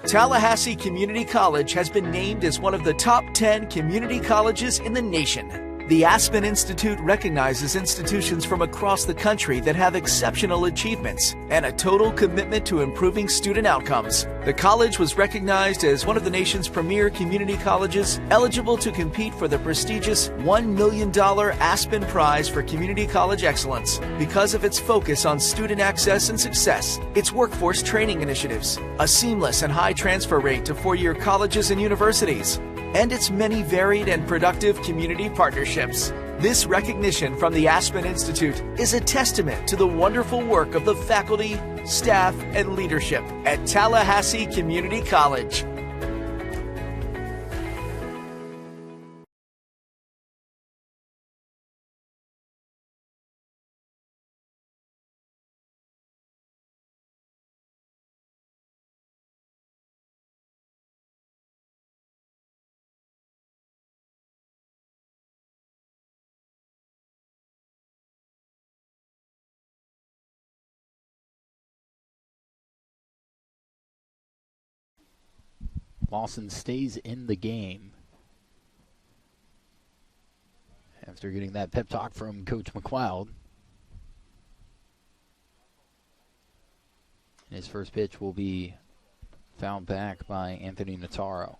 Tallahassee Community College has been named as one of the top 10 community colleges in the nation. The Aspen Institute recognizes institutions from across the country that have exceptional achievements and a total commitment to improving student outcomes. The college was recognized as one of the nation's premier community colleges eligible to compete for the prestigious $1 million Aspen Prize for Community College Excellence because of its focus on student access and success, its workforce training initiatives, a seamless and high transfer rate to four-year colleges and universities, and its many varied and productive community partnerships. This recognition from the Aspen Institute is a testament to the wonderful work of the faculty, staff, and leadership at Tallahassee Community College. Lawson stays in the game after getting that pep talk from Coach McLeod. And his first pitch will be fouled back by Anthony Notaro.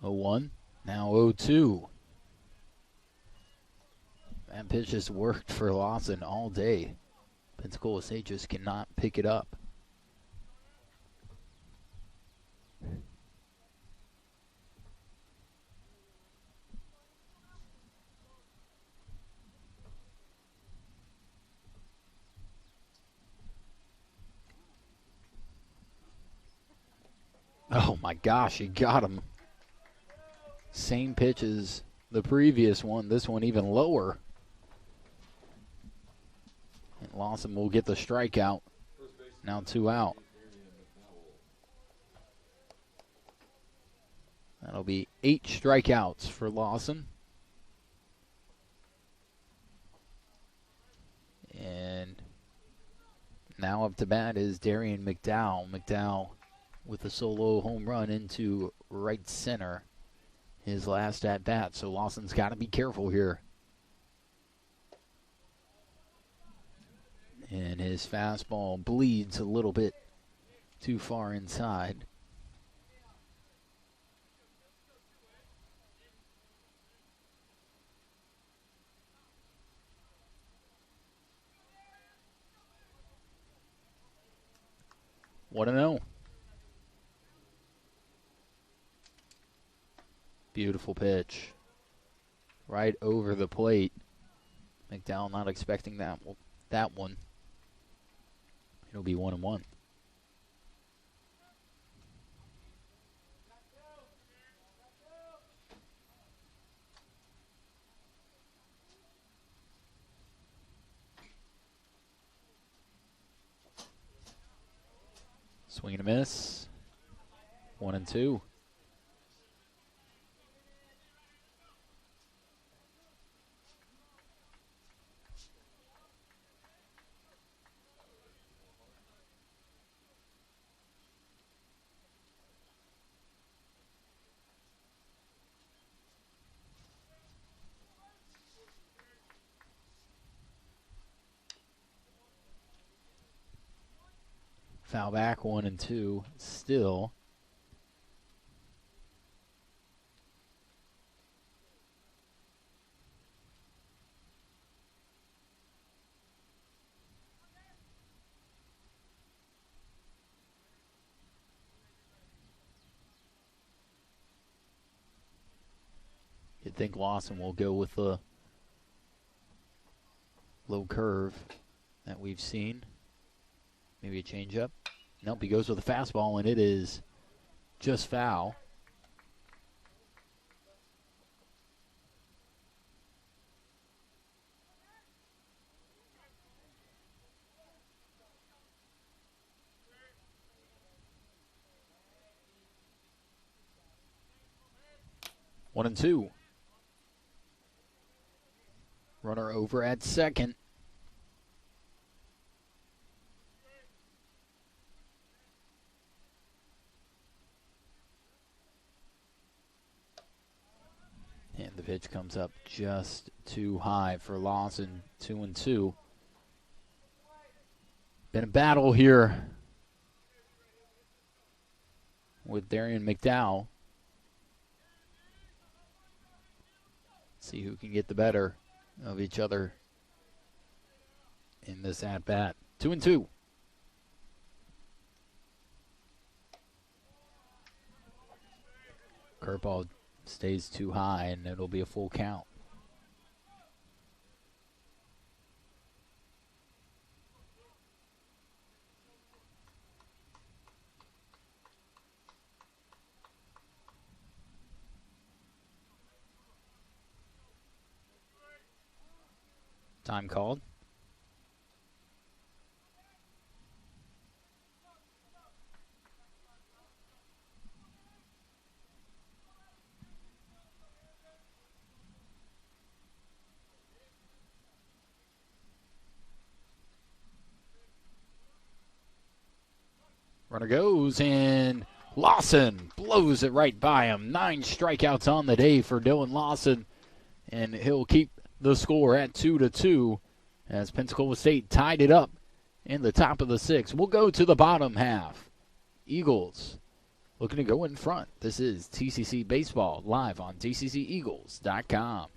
Oh, 1, now 0-2. That pitch has worked for Lawson all day. Pensacola State just cannot pick it up. Oh my gosh, he got him. Same pitch as the previous one, this one even lower. And Lawson will get the strikeout. Now 2 out. That'll be 8 strikeouts for Lawson. And now up to bat is Darian McDowell. McDowell with a solo home run into right center. His last at bat, so Lawson's got to be careful here. And his fastball bleeds a little bit too far inside. What a no. Beautiful pitch. Right over the plate. McDowell not expecting that one. It'll be 1-1. Swing and a miss. 1-2. Foul back, 1-2. Still. You'd think Lawson will go with the low curve that we've seen. Maybe a changeup. Nope, he goes with a fastball, and it is just foul. One and two. Runner over at second. And the pitch comes up just too high for Lawson. 2-2. Been a battle here with Darian McDowell. See who can get the better of each other in this at-bat. 2-2. Curveball stays too high, and it'll be a full count. Time called. Runner goes, and Lawson blows it right by him. 9 strikeouts on the day for Dylan Lawson, and he'll keep the score at 2-2 as Pensacola State tied it up in the top of the 6th. We'll go to the bottom half. Eagles looking to go in front. This is TCC Baseball live on tcceagles.com.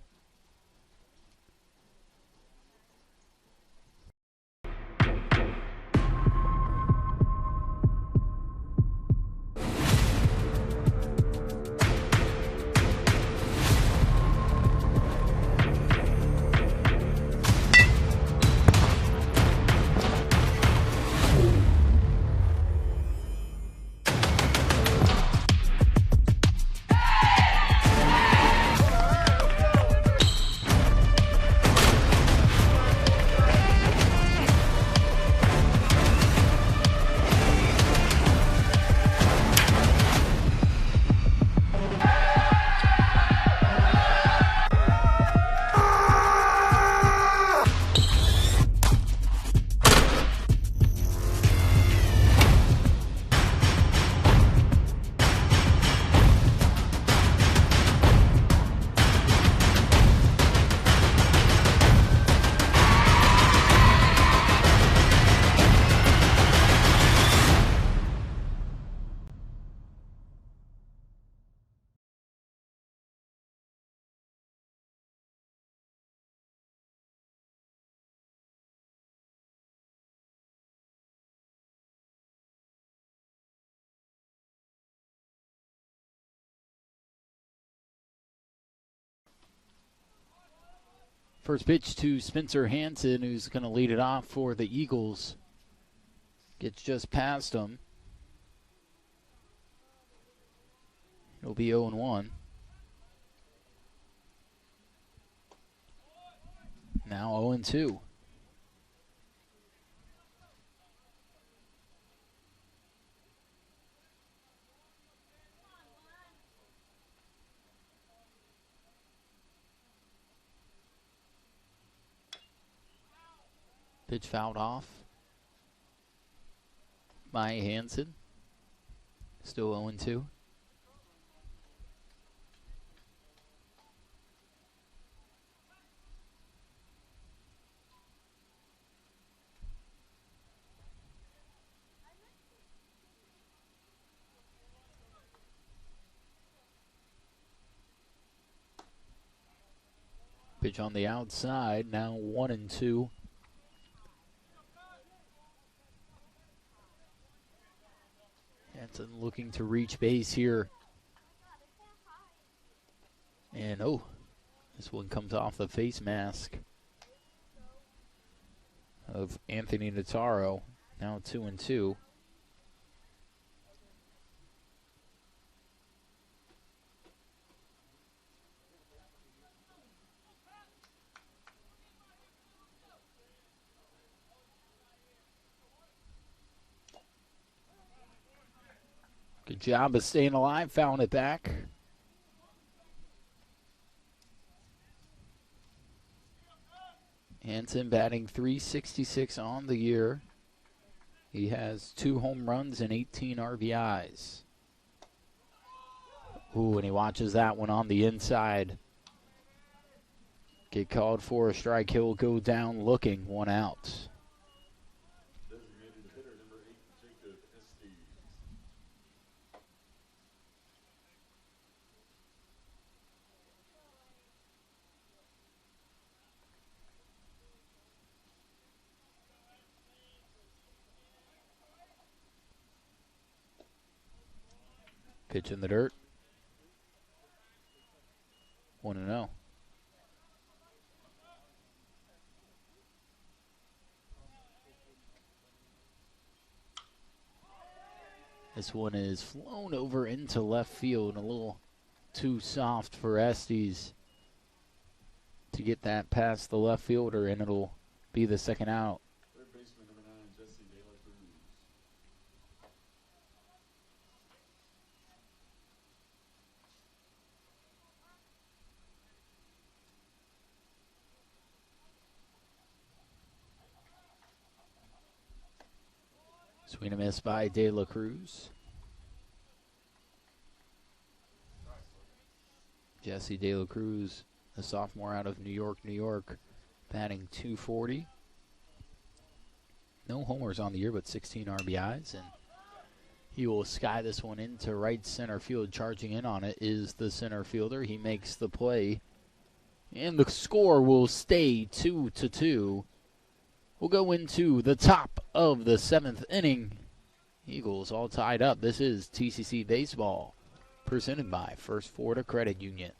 First pitch to Spencer Hansen, who's going to lead it off for the Eagles. Gets just past him. It'll be 0-1. Now 0-2. Pitch fouled off by Hansen. Still 0-2. Pitch on the outside, now 1-2. Hansen looking to reach base here. And this one comes off the face mask of Anthony Notaro. Now 2-2. Good job of staying alive, fouling it back. Hansen batting .366 on the year. He has 2 home runs and 18 RBIs. Ooh, and he watches that one on the inside. Get called for a strike. He'll go down looking, 1 out. Pitch in the dirt. 1-0. This one is flown over into left field, a little too soft for Estes to get that past the left fielder, and it'll be the second out. Third baseman, number 9, Jesse De La Cruz. Swing and a miss by De La Cruz. Jesse De La Cruz, a sophomore out of New York, New York, batting .240. No homers on the year, but 16 RBIs, and he will sky this one into right center field. Charging in on it is the center fielder. He makes the play, and the score will stay 2-2. We'll go into the top of the 7th inning. Eagles all tied up. This is TCC Baseball, presented by First Florida Credit Union.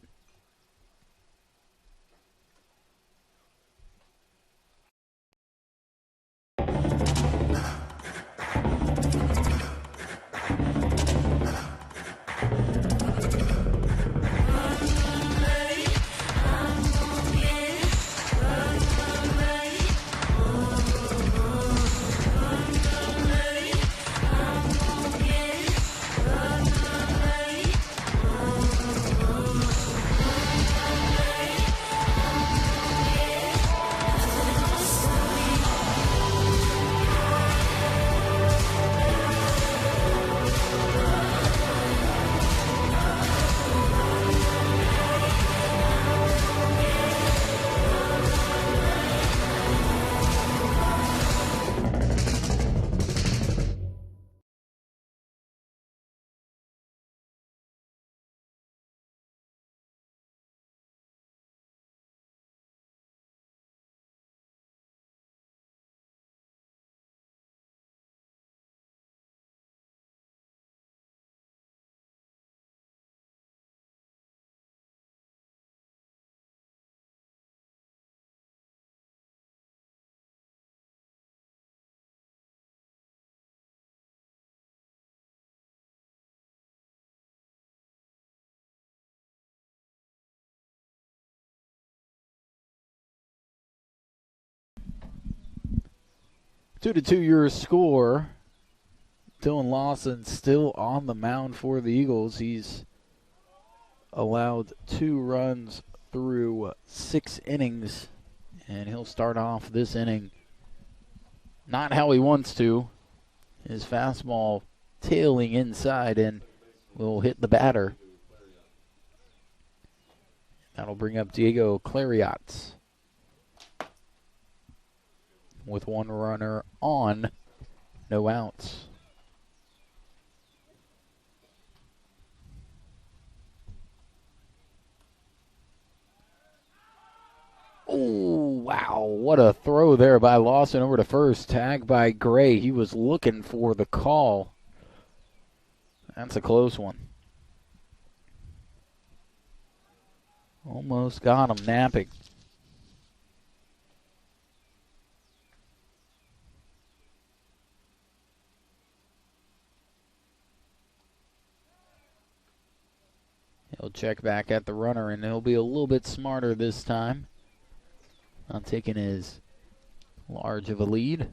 Two to 2 your score. Dylan Lawson still on the mound for the Eagles. He's allowed 2 runs through 6 innings, and he'll start off this inning not how he wants to. His fastball tailing inside and will hit the batter. That'll bring up Diego Clariot with 1 runner on, no outs. Oh, wow. What a throw there by Lawson over to first. Tag by Gray. He was looking for the call. That's a close one. Almost got him napping. He'll check back at the runner, and he'll be a little bit smarter this time. Not taking as large of a lead.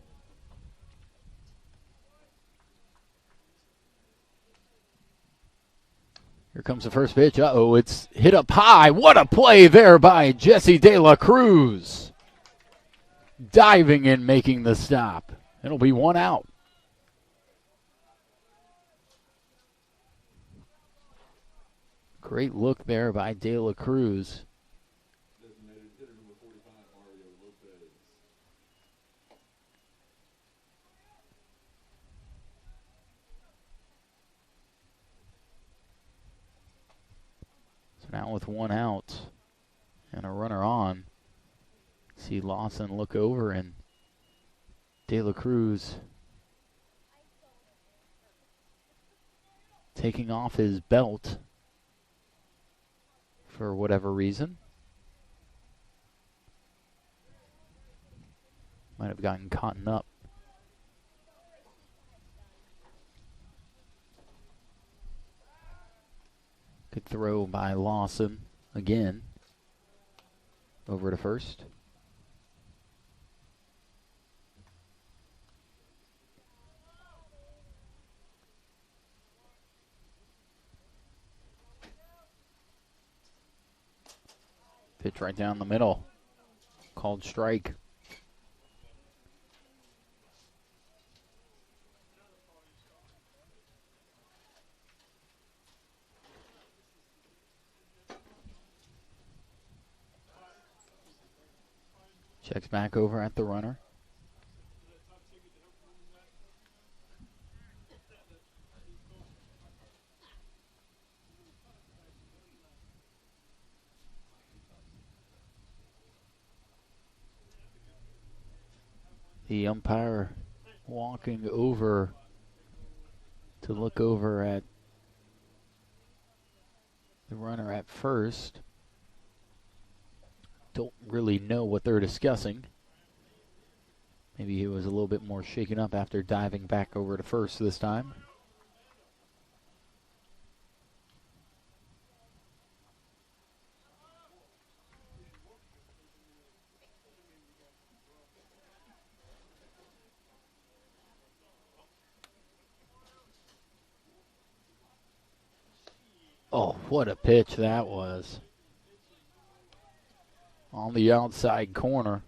Here comes the first pitch. Uh-oh, it's hit up high. What a play there by Jesse De La Cruz. Diving in, making the stop. It'll be 1 out. Great look there by De La Cruz. Designated hitter number 45, Mario Lopez. So now with 1 out and a runner on, see Lawson look over and De La Cruz taking off his belt for whatever reason. Might have gotten caught up. Good throw by Lawson again. Over to first. Pitch right down the middle. Called strike. Checks back over at the runner. The umpire walking over to look over at the runner at first. Don't really know what they're discussing. Maybe he was a little bit more shaken up after diving back over to first this time. Oh, what a pitch that was. On the outside corner.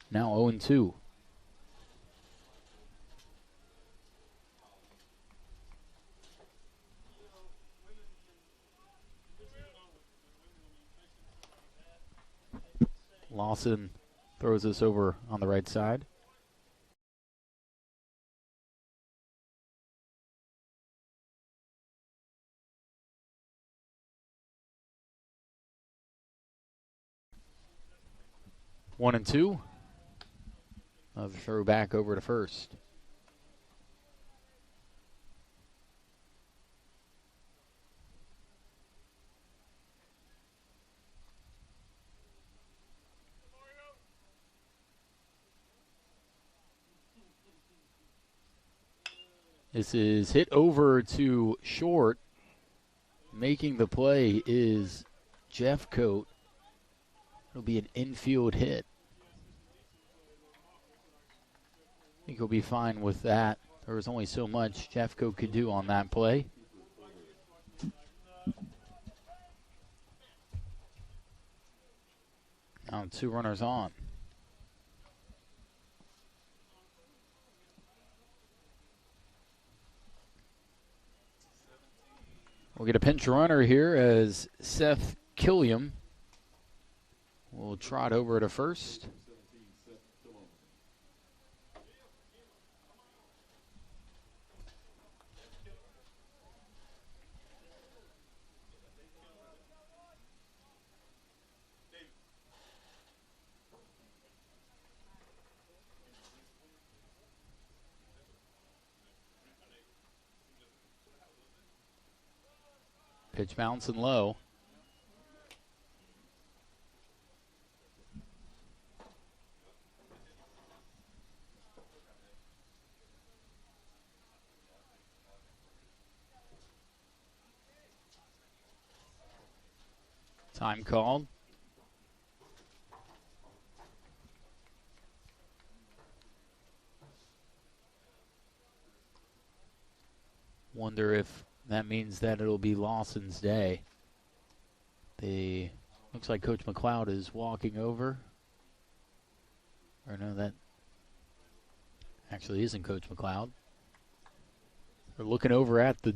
Now 0-2. Lawson throws this over on the right side. One and two. Another throw back over to first. This is hit over to short. Making the play is Jeff Coate. It'll be an infield hit. I think he'll be fine with that. There was only so much Jeff Coate could do on that play. Now 2 runners on. We'll get a pinch runner here as Seth Killiam will trot over to first. Pitch bouncing low. Time called. Wonder if that means that it'll be Lawson's day. Looks like Coach McLeod is walking over. Or no, that actually isn't Coach McLeod. They're looking over at the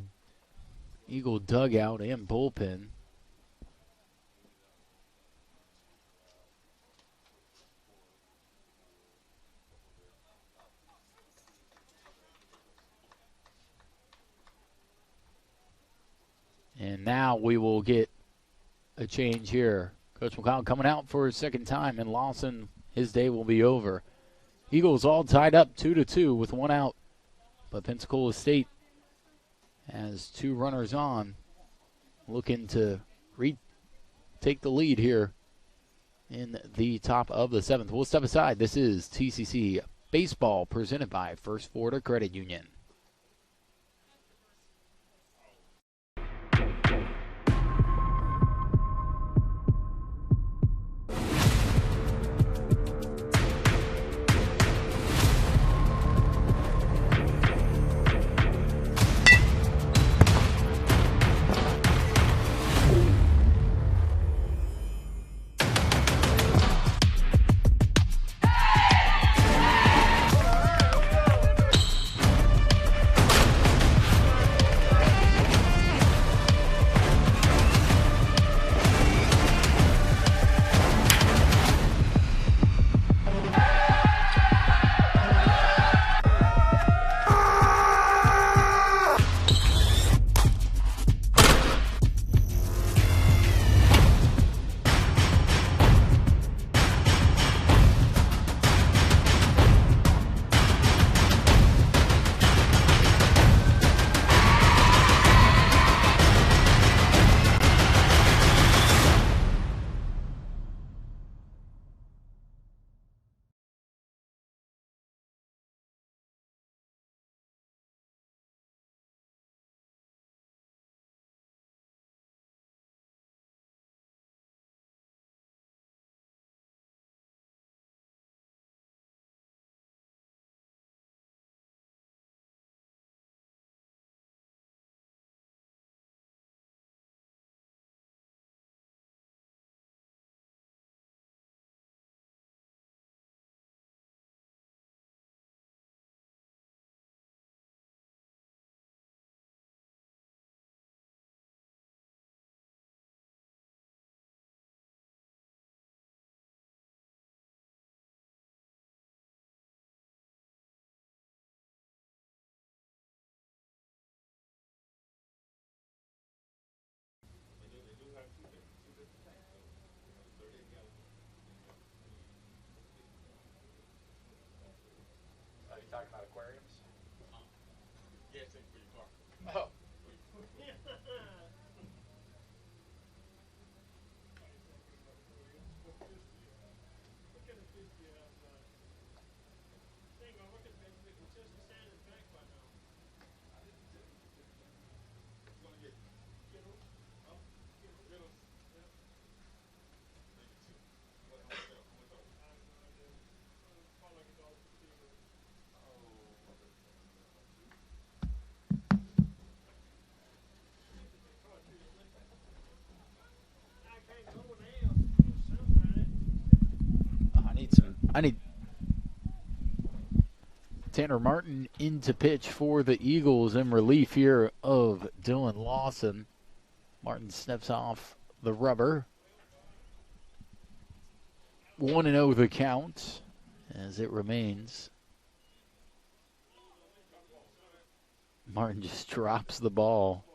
Eagle dugout and bullpen. And now we will get a change here. Coach McLeod coming out for his second time, and Lawson, his day will be over. Eagles all tied up 2-2 with 1 out. But Pensacola State has 2 runners on, looking to take the lead here in the top of the 7th. We'll step aside. This is TCC Baseball presented by First Florida Credit Union. about aquariums? Gas tank for your car. Oh. I need Tanner Martin in to pitch for the Eagles in relief here of Dylan Lawson. Martin steps off the rubber. 1-0 the count as it remains. Martin just drops the ball.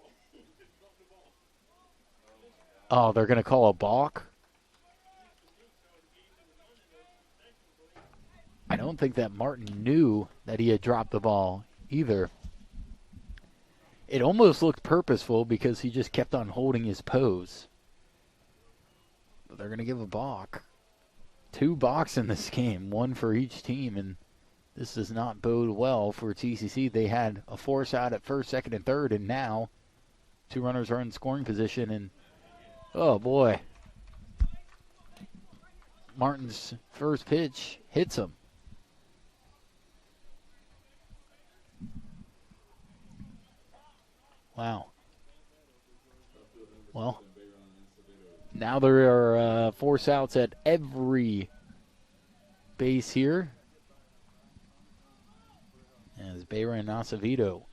Oh, they're going to call a balk? I don't think that Martin knew that he had dropped the ball either. It almost looked purposeful because he just kept on holding his pose. But they're going to give a balk. 2 balks in this game, 1 for each team, and this does not bode well for TCC. They had a force out at first, second, and third, and now 2 runners are in scoring position, and oh boy. Martin's first pitch hits him. Wow. Well, now there are force outs at every base here. As Bayron Acevedo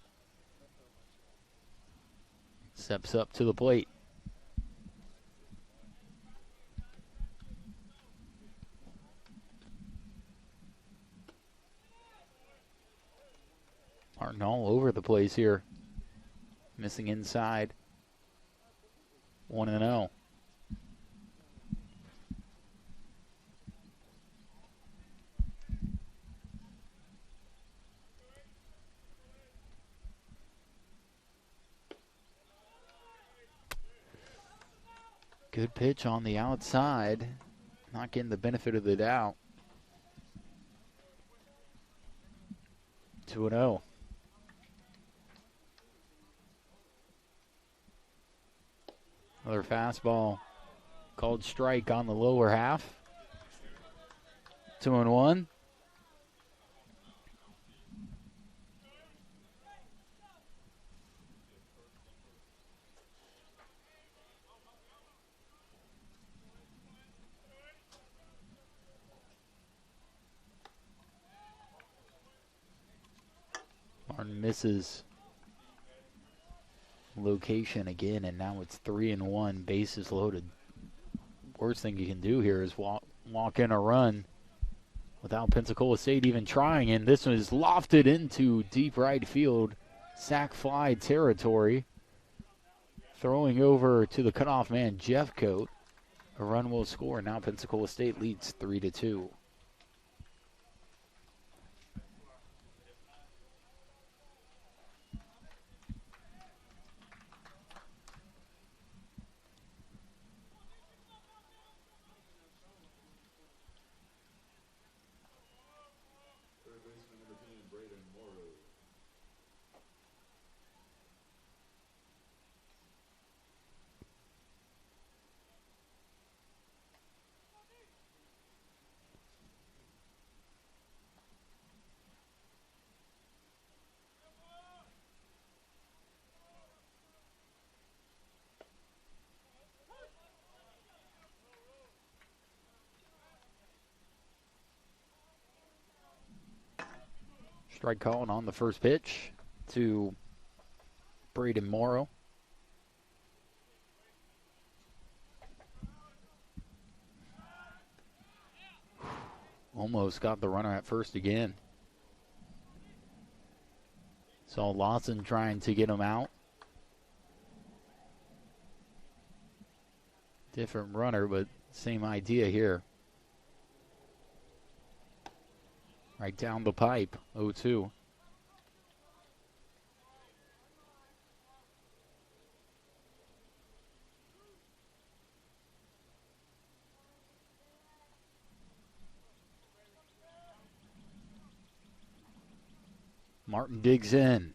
steps up to the plate. Martin all over the place here. Missing inside. 1-0. Good pitch on the outside. Not getting the benefit of the doubt. 2-0. Another fastball called strike on the lower half. 2-1. Martin misses location again, and now it's 3-1, bases loaded. Worst thing you can do here is walk in a run without Pensacola State even trying, and this one is lofted into deep right field, sac fly territory. Throwing over to the cutoff man, Jeff Coate. A run will score. Now Pensacola State leads 3-2. Strike calling on the first pitch to Braden Morrow. Almost got the runner at first again. Saw Lawson trying to get him out. Different runner, but same idea here. Right down the pipe, 0-2. Martin digs in.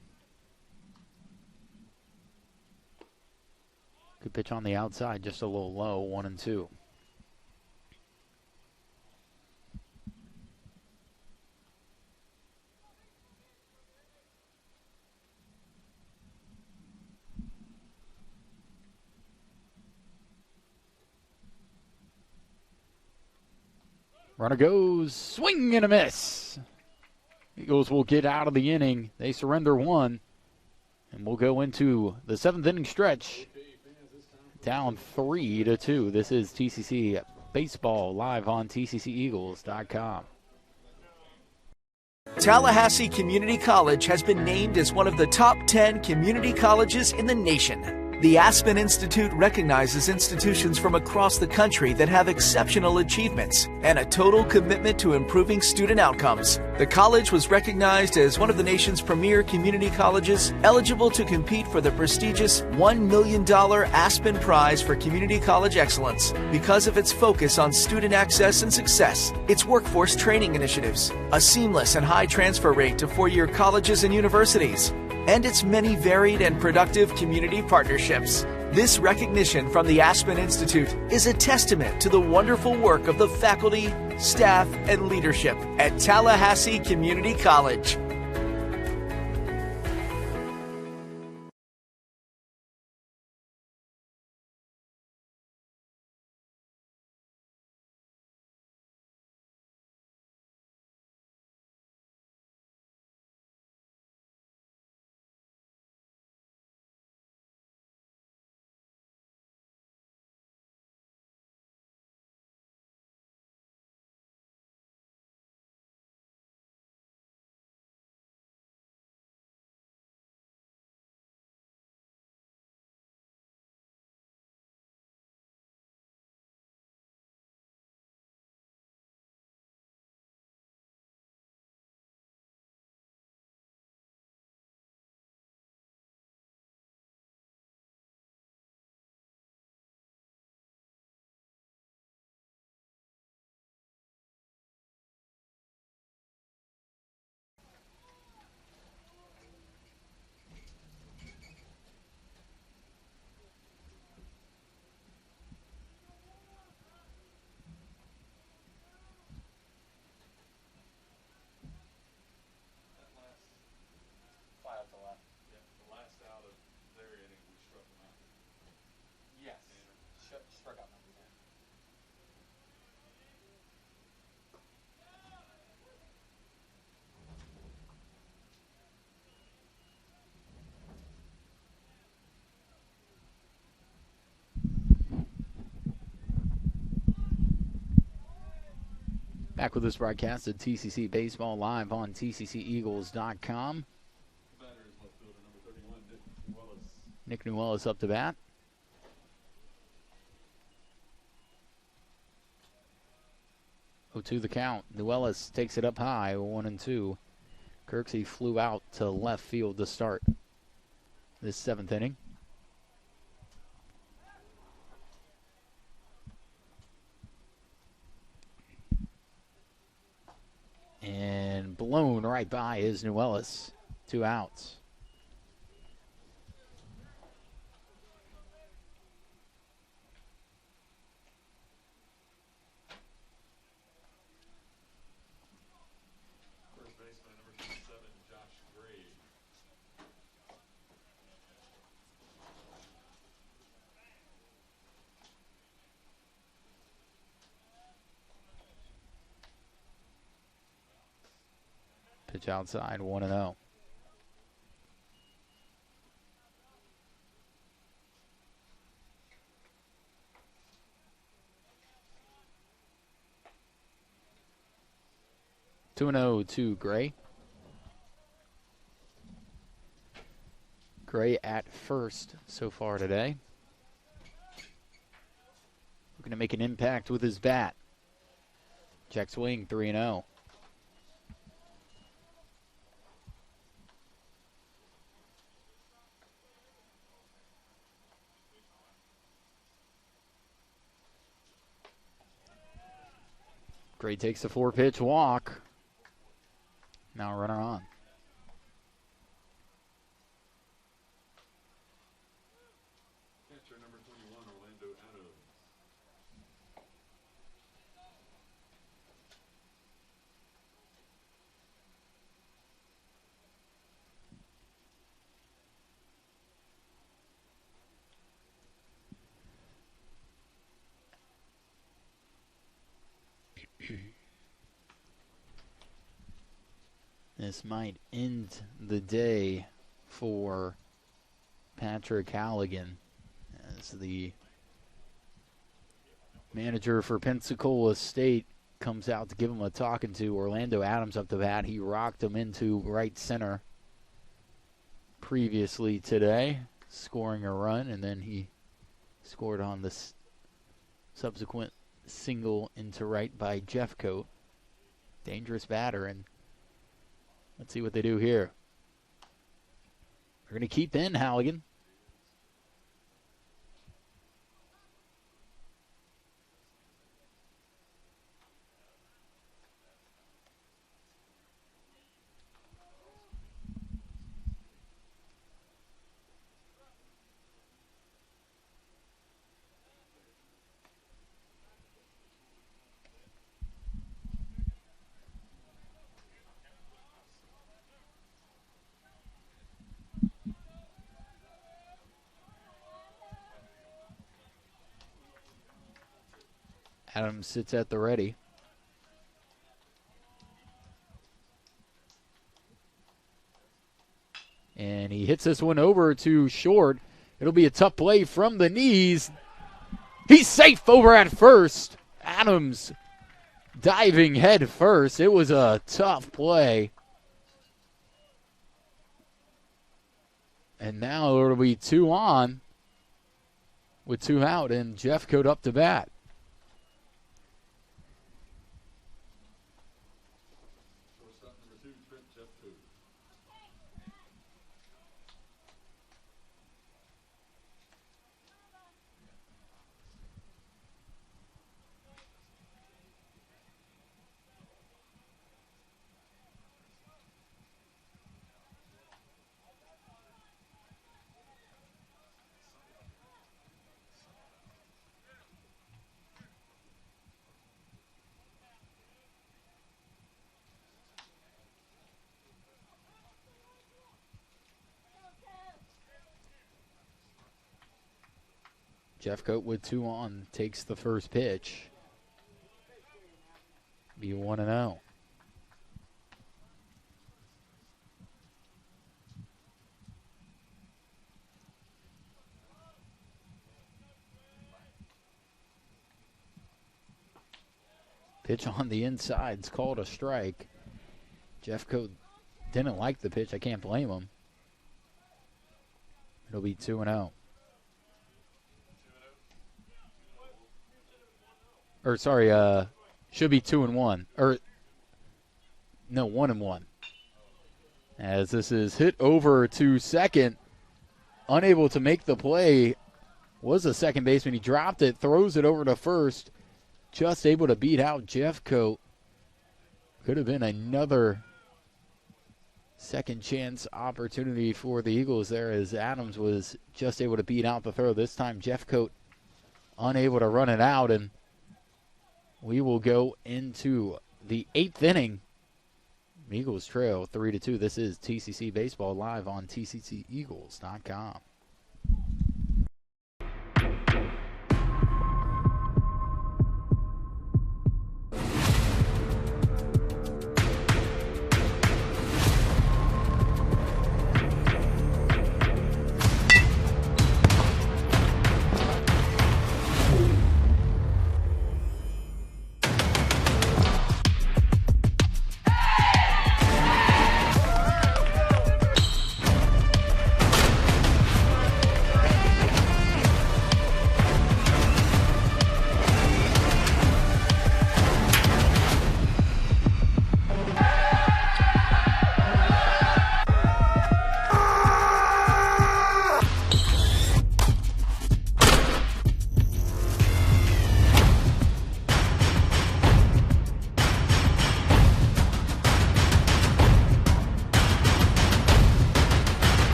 Good pitch on the outside, just a little low, 1-2. Runner goes, swing and a miss. Eagles will get out of the inning. They surrender one, and we'll go into the 7th inning stretch. Down 3-2. This is TCC Baseball live on TCCEagles.com. Tallahassee Community College has been named as one of the top 10 community colleges in the nation. The Aspen Institute recognizes institutions from across the country that have exceptional achievements and a total commitment to improving student outcomes. The college was recognized as one of the nation's premier community colleges, eligible to compete for the prestigious $1 million Aspen Prize for Community College Excellence because of its focus on student access and success, its workforce training initiatives, a seamless and high transfer rate to four-year colleges and universities, and its many varied and productive community partnerships. This recognition from the Aspen Institute is a testament to the wonderful work of the faculty, staff, and leadership at Tallahassee Community College. Back with this broadcast of TCC Baseball live on TCCEagles.com. Nick Newellis up to bat. 0-2 the count. Newellis takes it up high, 1-2. Kirksey flew out to left field to start this 7th inning. And blown right by is Newellis. 2 outs. First baseman, number 27, Josh Gray. Pitch outside, 1-0. Two and 0 to Gray. Gray at first so far today. Looking to make an impact with his bat. Check swing, 3-0. Gray takes a 4-pitch walk. Now a runner on. Catcher number 21, Orlando Adams. This might end the day for Patrick Halligan as the manager for Pensacola State comes out to give him a talking to. Orlando Adams up to bat. He rocked him into right center previously today, scoring a run, and then he scored on the subsequent single into right by Jeffcoat. Dangerous batter, and let's see what they do here. They're going to keep in Halligan. Adams sits at the ready. And he hits this one over to short. It'll be a tough play from the knees. He's safe over at first. Adams diving head first. It was a tough play. And now it'll be 2 on with 2 out and Jeffcoat up to bat. Shortstop number 2, Trent Jeffcoat. Jeffcoat with 2 on takes the first pitch. Be 1-0. Pitch on the inside. It's called a strike. Jeffcoat didn't like the pitch. I can't blame him. It'll be 2-0. Or sorry, should be 2-1. Or no, 1-1. As this is hit over to second. Unable to make the play was a second baseman. He dropped it, throws it over to first. Just able to beat out Jeffcoat. Could have been another second chance opportunity for the Eagles there as Adams was just able to beat out the throw. This time Jeffcoat unable to run it out, and we will go into the 8th inning. Eagles trail 3-2. This is TCC Baseball live on tcceagles.com.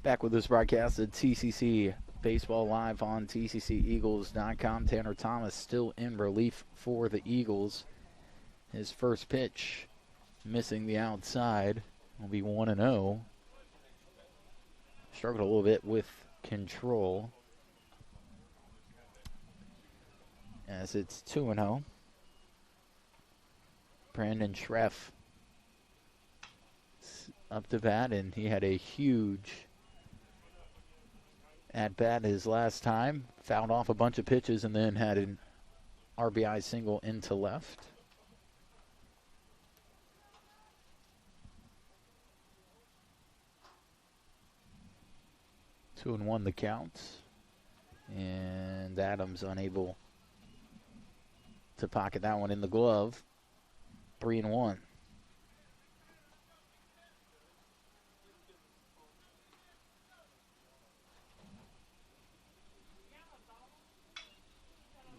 Back with this broadcast at TCC Baseball live on TCCEagles.com. Tanner Thomas still in relief for the Eagles. His first pitch missing the outside. Will be 1-0. Struggled a little bit with control as it's 2-0. Brandon Schreff up to bat, and he had a huge at-bat his last time. Fouled off a bunch of pitches and then had an RBI single into left. Two and one the count. And Adams unable to pocket that one in the glove. 3-1.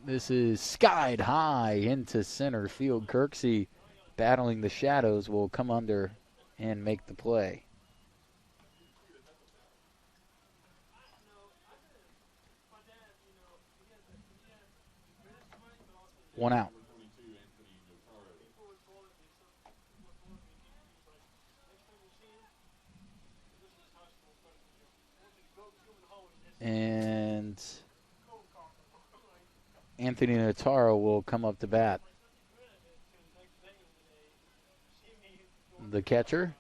This is skied high into center field. Kirksey, battling the shadows, will come under and make the play. One out. And Anthony Notaro will come up to bat. The catcher,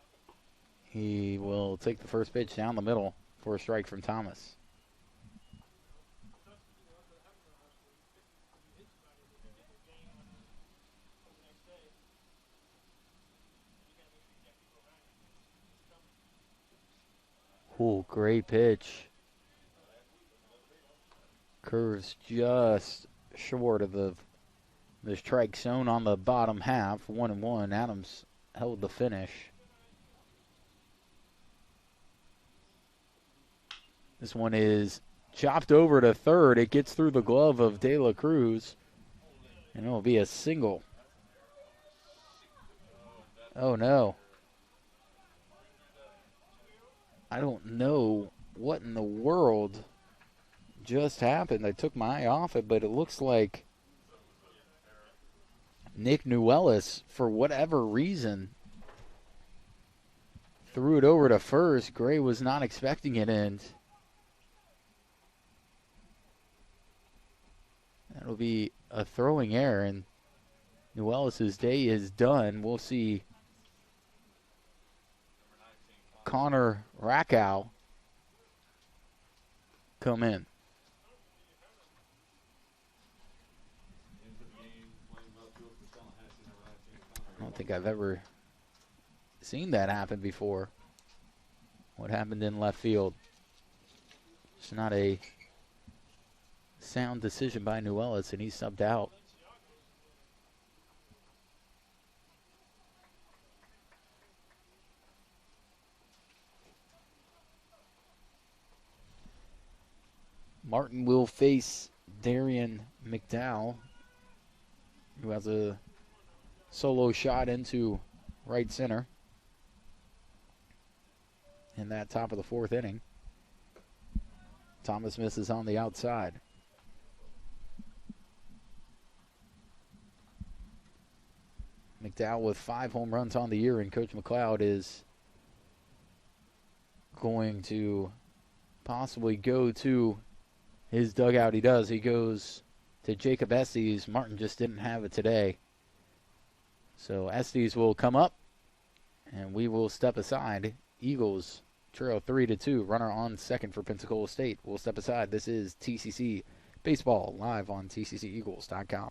he will take the first pitch down the middle for a strike from Thomas. Ooh, great pitch. Curves just short of the strike zone on the bottom half. 1-1. Adams held the finish. This one is chopped over to third. It gets through the glove of De La Cruz, and it will be a single. Oh no. I don't know what in the world just happened. I took my eye off it, but it looks like Nick Newellis, for whatever reason, threw it over to first. Gray was not expecting it, and that'll be a throwing error, and Newellis' day is done. We'll see Connor Rackow come in. I don't think I've ever seen that happen before. What happened in left field? It's not a sound decision by Newellis, and he's subbed out. Martin will face Darian McDowell, who has a solo shot into right center in that top of the fourth inning. Thomas misses on the outside. McDowell with 5 home runs on the year, and Coach McLeod is going to possibly go to his dugout. He does. He goes to Jacob Estes. Martin just didn't have it today. So Estes will come up, and we will step aside. Eagles trail 3-2. Runner on second for Pensacola State. We'll step aside. This is TCC Baseball live on TCCEagles.com.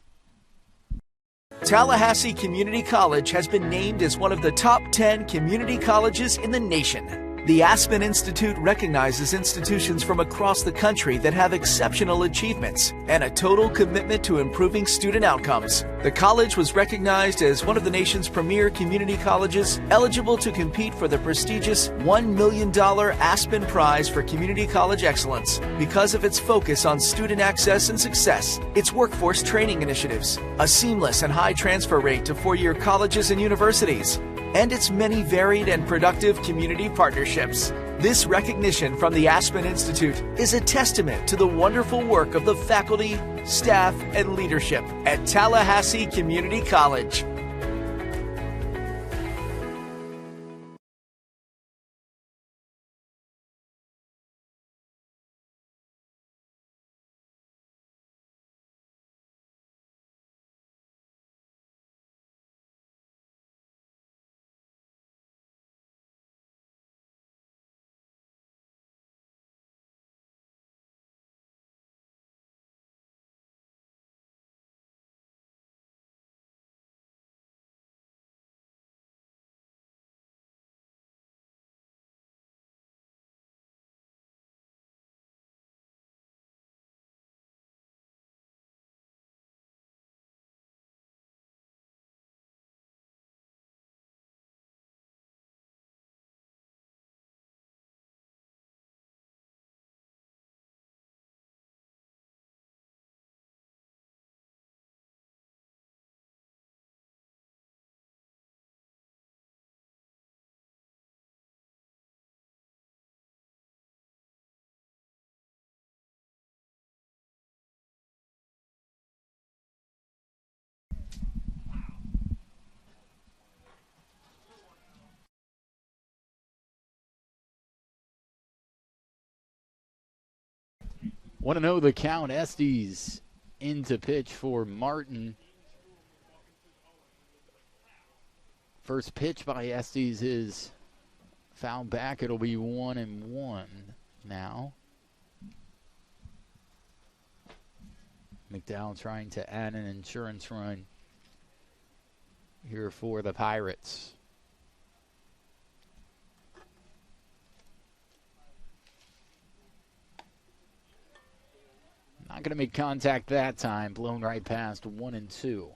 Tallahassee Community College has been named as one of the top 10 community colleges in the nation. The Aspen Institute recognizes institutions from across the country that have exceptional achievements and a total commitment to improving student outcomes. The college was recognized as one of the nation's premier community colleges eligible to compete for the prestigious $1 million Aspen Prize for Community College Excellence because of its focus on student access and success, its workforce training initiatives, a seamless and high transfer rate to four-year colleges and universities, and its many varied and productive community partnerships. This recognition from the Aspen Institute is a testament to the wonderful work of the faculty, staff, and leadership at Tallahassee Community College. Want to know the count. Estes into pitch for Martin. First pitch by Estes is fouled back. It'll be 1-1 now. McDowell trying to add an insurance run here for the Pirates. Not going to make contact that time. Blown right past 1-2.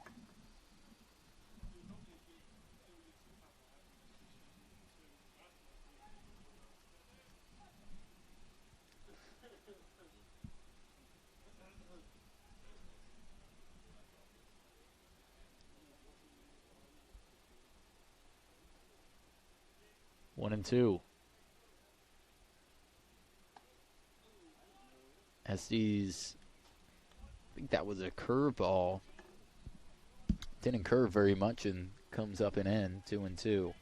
One and two. Estes, I think that was a curveball. Didn't curve very much and comes up and in. 2-2.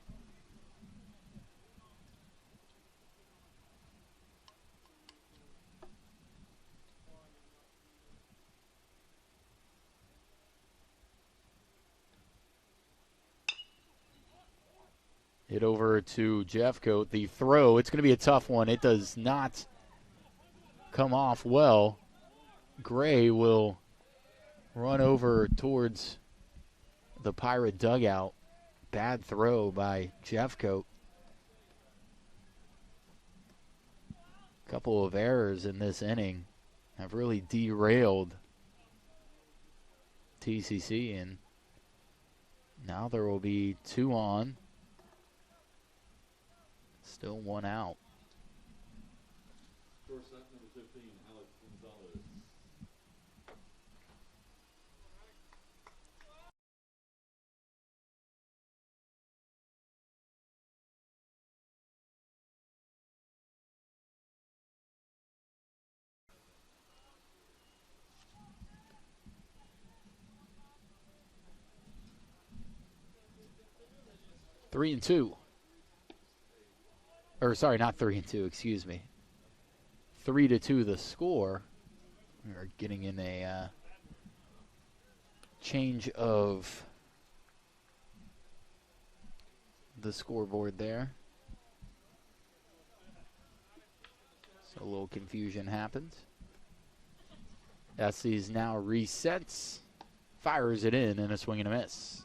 Hit over to Jeffcoat. The throw, it's going to be a tough one. It does not come off well. Gray will run over towards the Pirate dugout. Bad throw by Jeffcoat. Couple of errors in this inning have really derailed TCC, and now there will be 2 on. Still 1 out. Shortstop number 15, Alex Gonzalez. Three and two. Or sorry, not 3-2. Excuse me. 3-2 the score. We're getting in a change of the scoreboard there. So a little confusion happens. Estes now resets, fires it in, and a swing and a miss.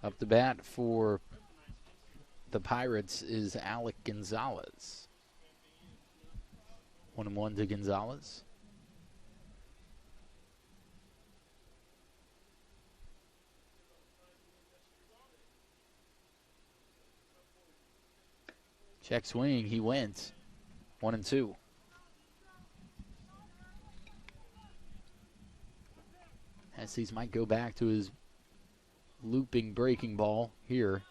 Up to bat for the Pirates is Alec Gonzalez. 1-1 to Gonzalez. Check swing, he went. 1-2. Estes might go back to his looping breaking ball here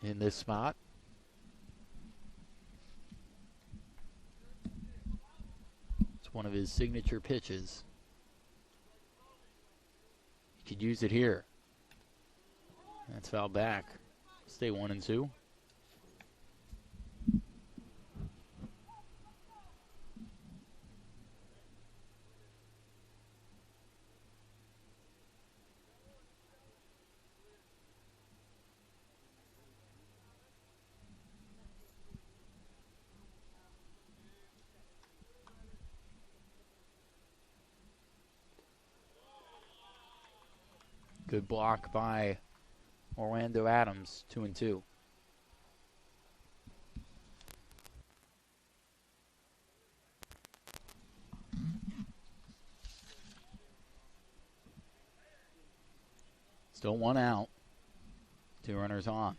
in this spot. one of his signature pitches. He could use it here. That's fouled back. Stay 1-2. Good block by Orlando Adams, 2-2. Still 1 out. 2 runners on.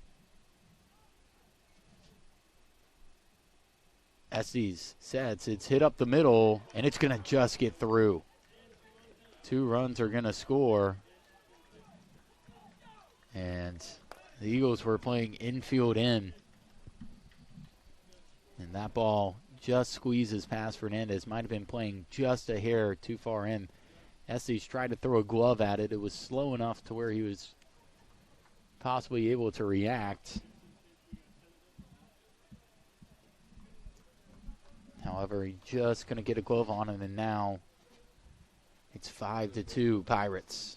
Estes sets. It's hit up the middle, and it's going to just get through. 2 runs are going to score. And the Eagles were playing infield in. And that ball just squeezes past Fernandez. Might have been playing just a hair too far in. Estes tried to throw a glove at it. It was slow enough to where he was possibly able to react. However, he just going to get a glove on it, and now it's 5-2 Pirates.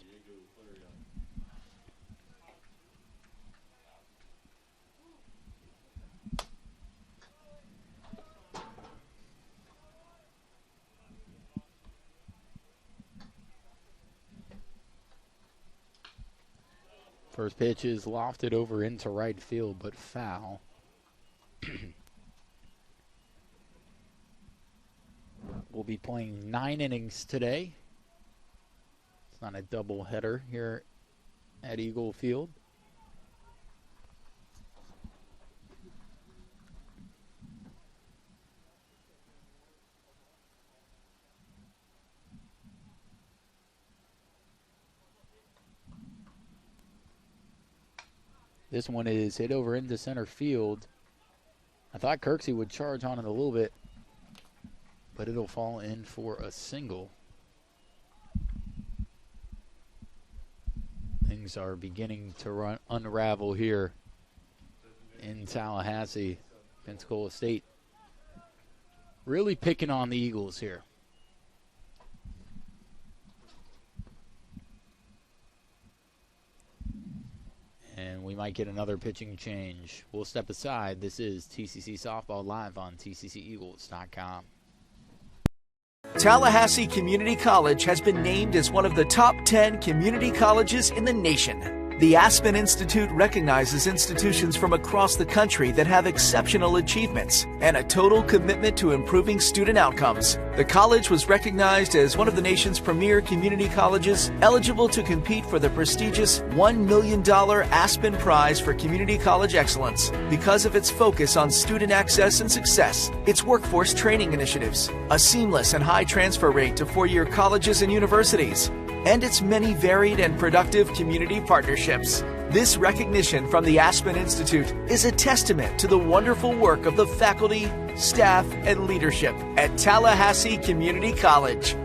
First pitch is lofted over into right field, but foul. We'll be playing 9 innings today. It's not a doubleheader here at Eagle Field. This one is hit over into center field. I thought Kirksey would charge on it a little bit, but it'll fall in for a single. Things are beginning to unravel here in Tallahassee. Pensacola State really picking on the Eagles here. And we might get another pitching change. We'll step aside. This is TCC Softball live on TCCEagles.com. Tallahassee Community College has been named as one of the top 10 community colleges in the nation. The Aspen Institute recognizes institutions from across the country that have exceptional achievements and a total commitment to improving student outcomes. The college was recognized as one of the nation's premier community colleges eligible to compete for the prestigious $1 million Aspen Prize for Community College Excellence because of its focus on student access and success, its workforce training initiatives, a seamless and high transfer rate to four-year colleges and universities, and its many varied and productive community partnerships. This recognition from the Aspen Institute is a testament to the wonderful work of the faculty, staff, and leadership at Tallahassee Community College.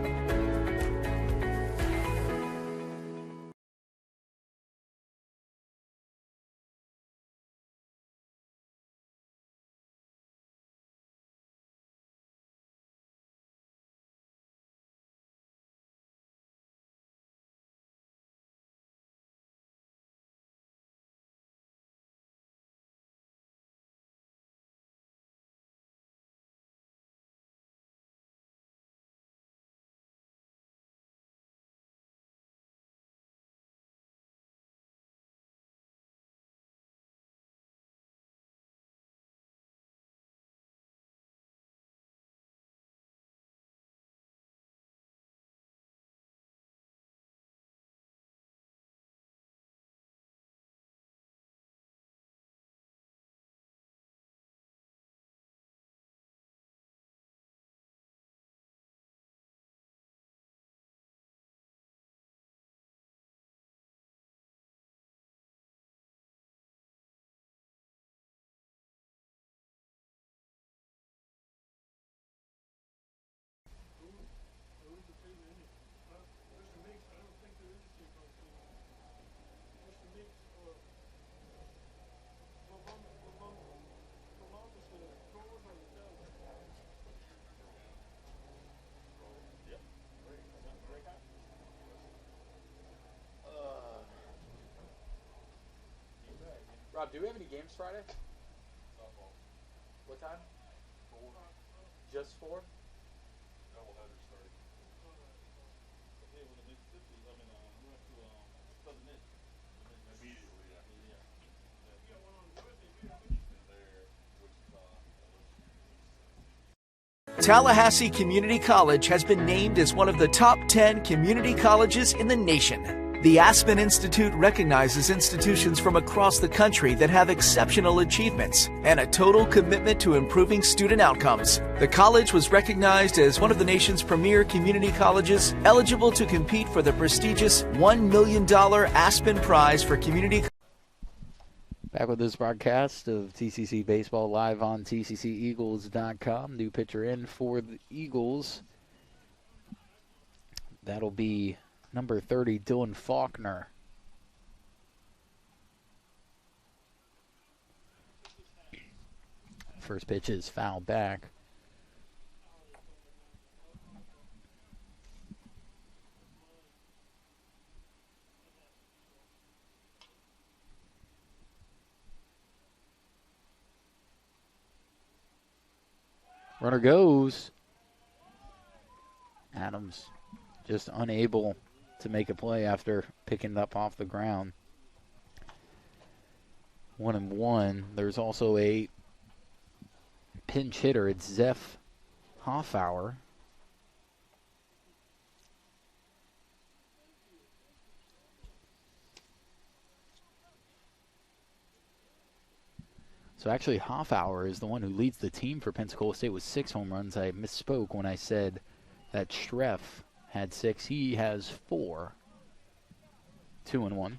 Rob, do we have any games Friday? Softball. What time? 4. Just 4? Doubleheader starting. Yeah, with the Mississippi, we went to Southern Miss. Immediately, yeah. And there, Wichita, Tallahassee Community College has been named as one of the top 10 community colleges in the nation. The Aspen Institute recognizes institutions from across the country that have exceptional achievements and a total commitment to improving student outcomes. The college was recognized as one of the nation's premier community colleges, eligible to compete for the prestigious $1 million Aspen Prize for Community. Back with this broadcast of TCC Baseball live on TCCEagles.com. New pitcher in for the Eagles. That'll be number 30, Dylan Faulkner. First pitch is foul back. Runner goes. Adams just unable to make a play after picking it up off the ground. 1-1. There's also a pinch hitter. It's Zeph Hoffauer. So actually Hoffauer is the one who leads the team for Pensacola State with 6 home runs. I misspoke when I said that Streff had 6. He has 4. 2-1.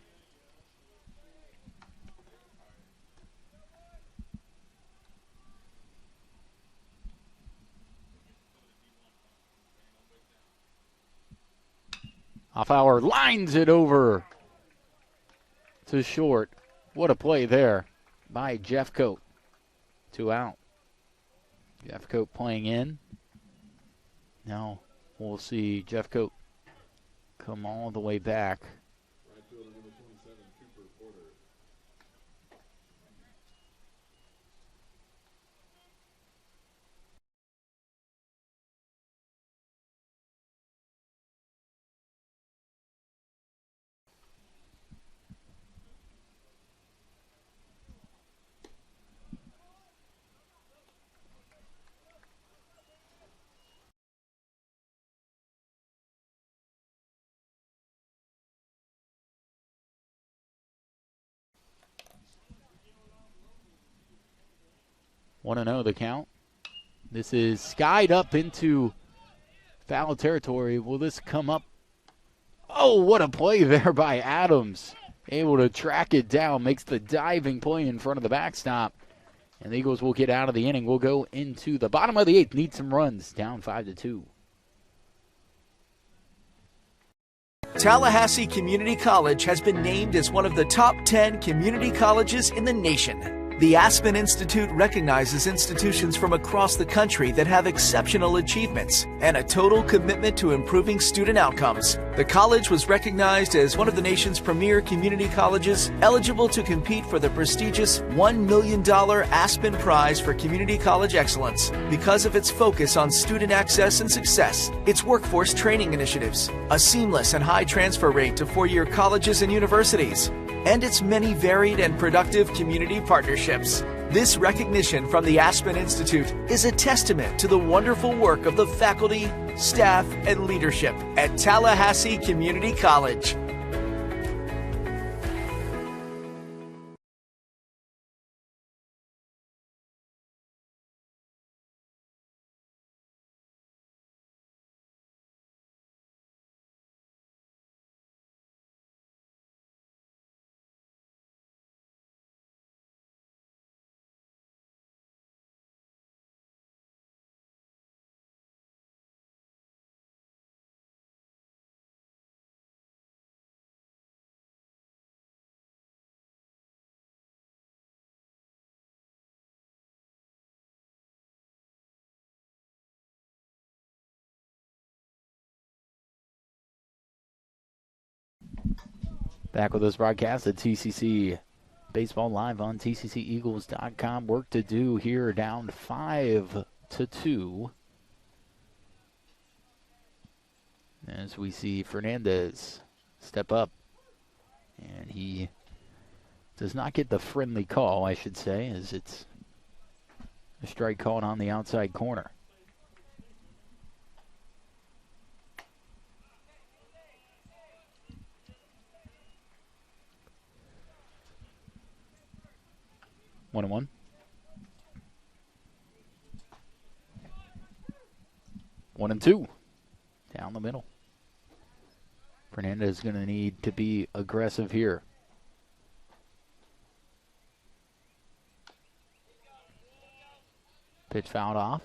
Hoffauer lines it over to short. What a play there by Jeff Coate. 2 out. Jeff Coate playing in. Now we'll see Jeff Coate come all the way back. right fielder number 27, Cooper Porter. Want to know the count? This is skied up into foul territory. Will this come up? Oh, what a play there by Adams. Able to track it down, makes the diving play in front of the backstop. And the Eagles will get out of the inning. We'll go into the bottom of the 8th. Need some runs. Down 5-2. Tallahassee Community College has been named as one of the top 10 community colleges in the nation. The Aspen Institute recognizes institutions from across the country that have exceptional achievements and a total commitment to improving student outcomes. The college was recognized as one of the nation's premier community colleges, eligible to compete for the prestigious $1 million Aspen Prize for Community College Excellence because of its focus on student access and success, its workforce training initiatives, a seamless and high transfer rate to four-year colleges and universities, and its many varied and productive community partnerships. This recognition from the Aspen Institute is a testament to the wonderful work of the faculty, staff, and leadership at Tallahassee Community College. Back with this broadcast at TCC Baseball live on TCCEagles.com. Work to do here, down 5-2. As we see Fernandez step up. And he does not get the friendly call, I should say, as it's a strike called on the outside corner. One and one. One and two. Down the middle. Fernandez is going to need to be aggressive here. Pitch fouled off.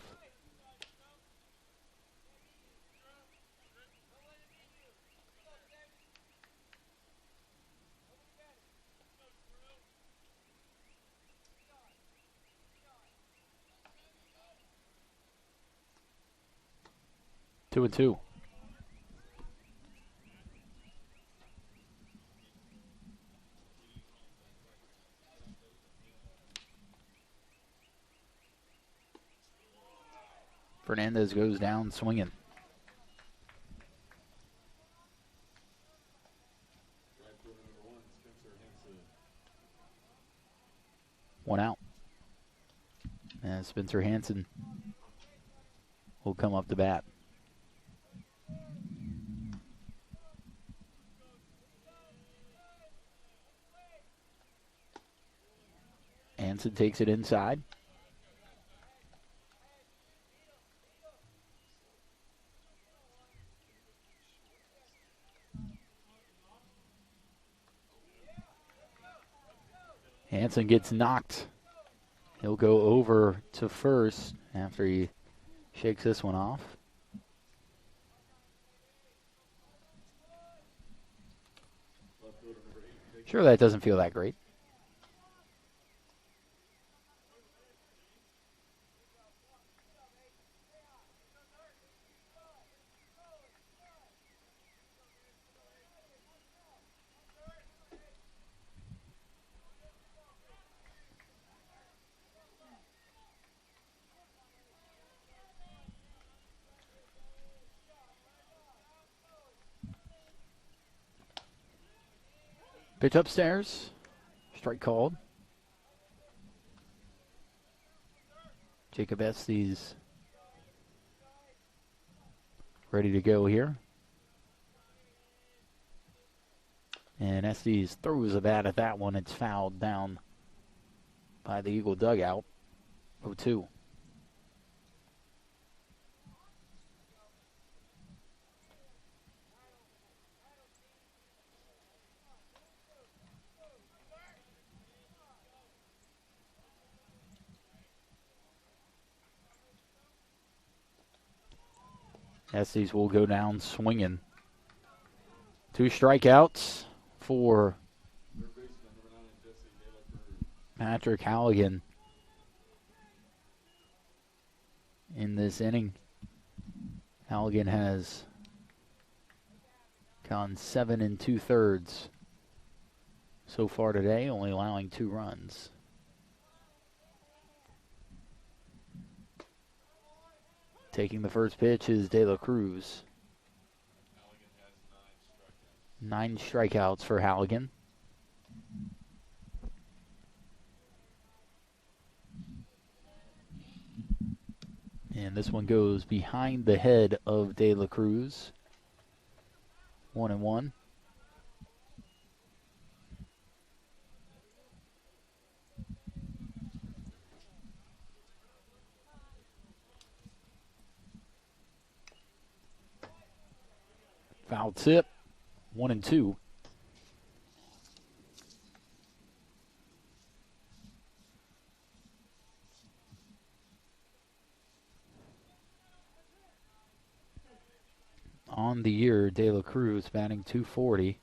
Two and two. Fernandez goes down swinging. One out. And Spencer Hansen will come up to bat. Hansen takes it inside. Hansen gets knocked. He'll go over to first after he shakes this one off. Sure, that doesn't feel that great. Pitch upstairs. Strike called. Jacob Estes ready to go here. And Estes throws a bat at that one. It's fouled down by the Eagle dugout. 0-2. Estes will go down swinging. 2 strikeouts for Patrick Halligan in this inning. Halligan has gone 7 2/3 so far today, only allowing 2 runs. Taking the first pitch is De La Cruz. 9 strikeouts for Halligan. And this one goes behind the head of De La Cruz. 1-1. Foul tip. 1-2. On the year, De La Cruz batting .240.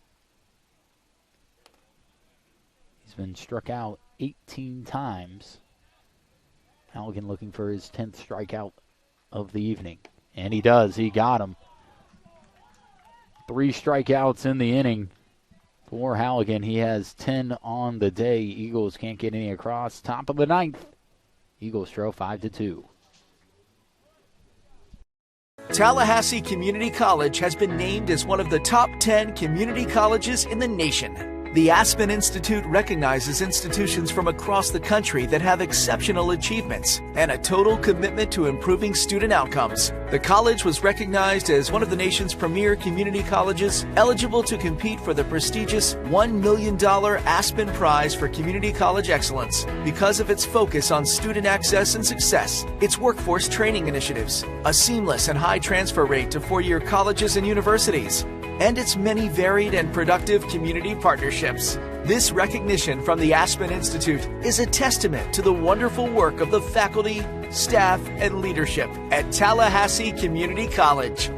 He's been struck out 18 times. Halligan looking for his 10th strikeout of the evening. And he does. He got him. 3 strikeouts in the inning For Halligan, he has 10 on the day. Eagles can't get any across. Top of the ninth. Eagles trail 5-2. Tallahassee Community College has been named as one of the top 10 community colleges in the nation. The Aspen Institute recognizes institutions from across the country that have exceptional achievements and a total commitment to improving student outcomes. The college was recognized as one of the nation's premier community colleges, eligible to compete for the prestigious $1 million Aspen Prize for Community College Excellence because of its focus on student access and success, its workforce training initiatives, a seamless and high transfer rate to four-year colleges and universities, and its many varied and productive community partnerships. This recognition from the Aspen Institute is a testament to the wonderful work of the faculty, staff, and leadership at Tallahassee Community College.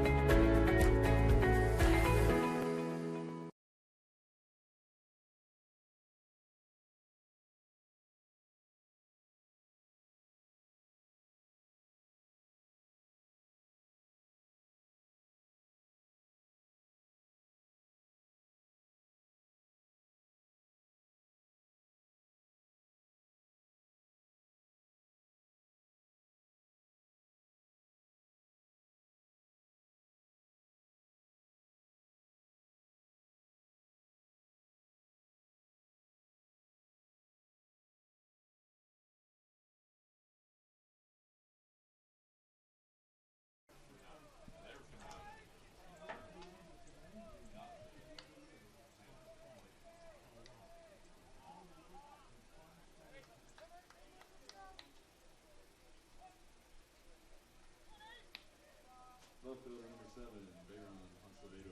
Left fielder number 7, Baron Acevedo.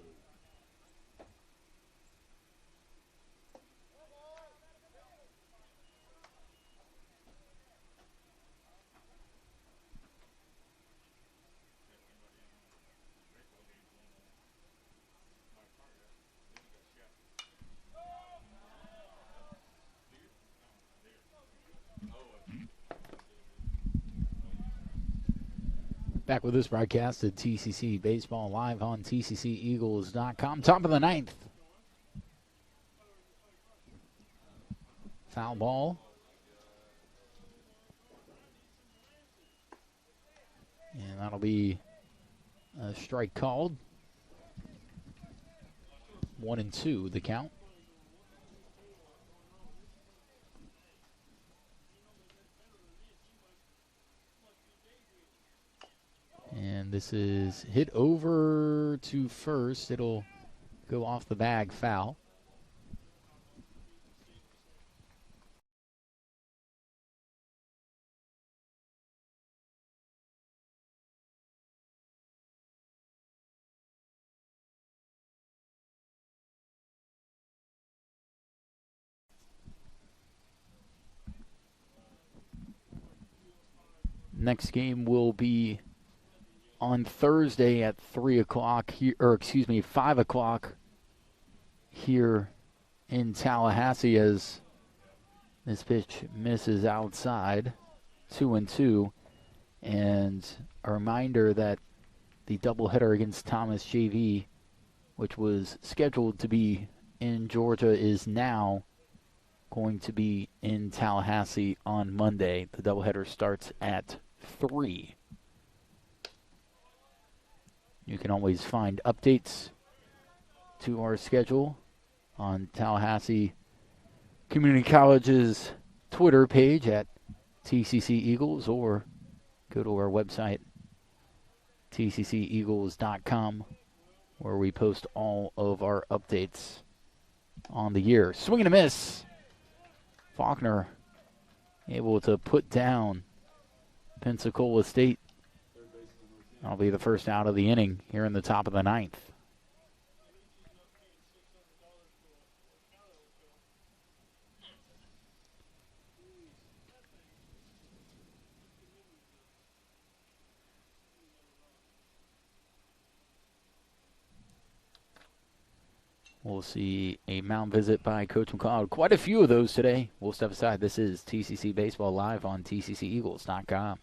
Back with this broadcast of TCC Baseball live on TCCEagles.com. Top of the ninth. Foul ball. And that'll be a strike called. 1-2 the count. And this is hit over to first. It'll go off the bag, foul. Next game will be on Thursday at 3 o'clock here, or excuse me, 5 o'clock here in Tallahassee, as this pitch misses outside. 2-2. And a reminder that the doubleheader against Thomas JV, which was scheduled to be in Georgia, is now going to be in Tallahassee on Monday. The doubleheader starts at 3. You can always find updates to our schedule on Tallahassee Community College's Twitter page at TCC Eagles, or go to our website, TCCEagles.com, where we post all of our updates on the year. Swing and a miss. Faulkner able to put down Pensacola State. That'll be the first out of the inning here in the top of the ninth. We'll see a mound visit by Coach McLeod. Quite a few of those today. We'll step aside. This is TCC Baseball live on TCCEagles.com.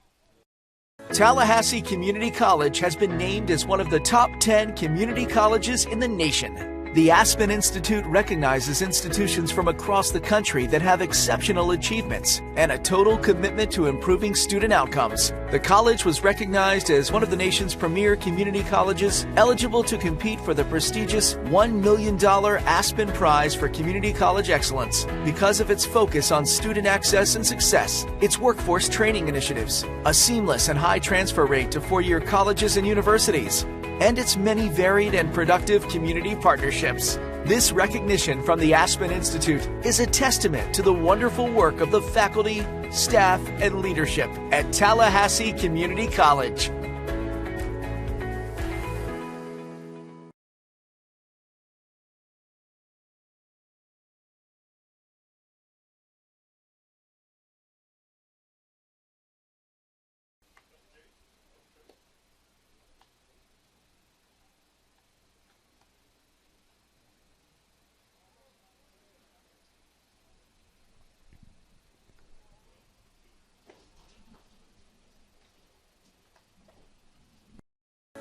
Tallahassee Community College has been named as one of the top 10 community colleges in the nation. The Aspen Institute recognizes institutions from across the country that have exceptional achievements and a total commitment to improving student outcomes. The college was recognized as one of the nation's premier community colleges, eligible to compete for the prestigious $1 million Aspen Prize for Community College Excellence because of its focus on student access and success, its workforce training initiatives, a seamless and high transfer rate to four-year colleges and universities, and its many varied and productive community partnerships. This recognition from the Aspen Institute is a testament to the wonderful work of the faculty, staff, and leadership at Tallahassee Community College.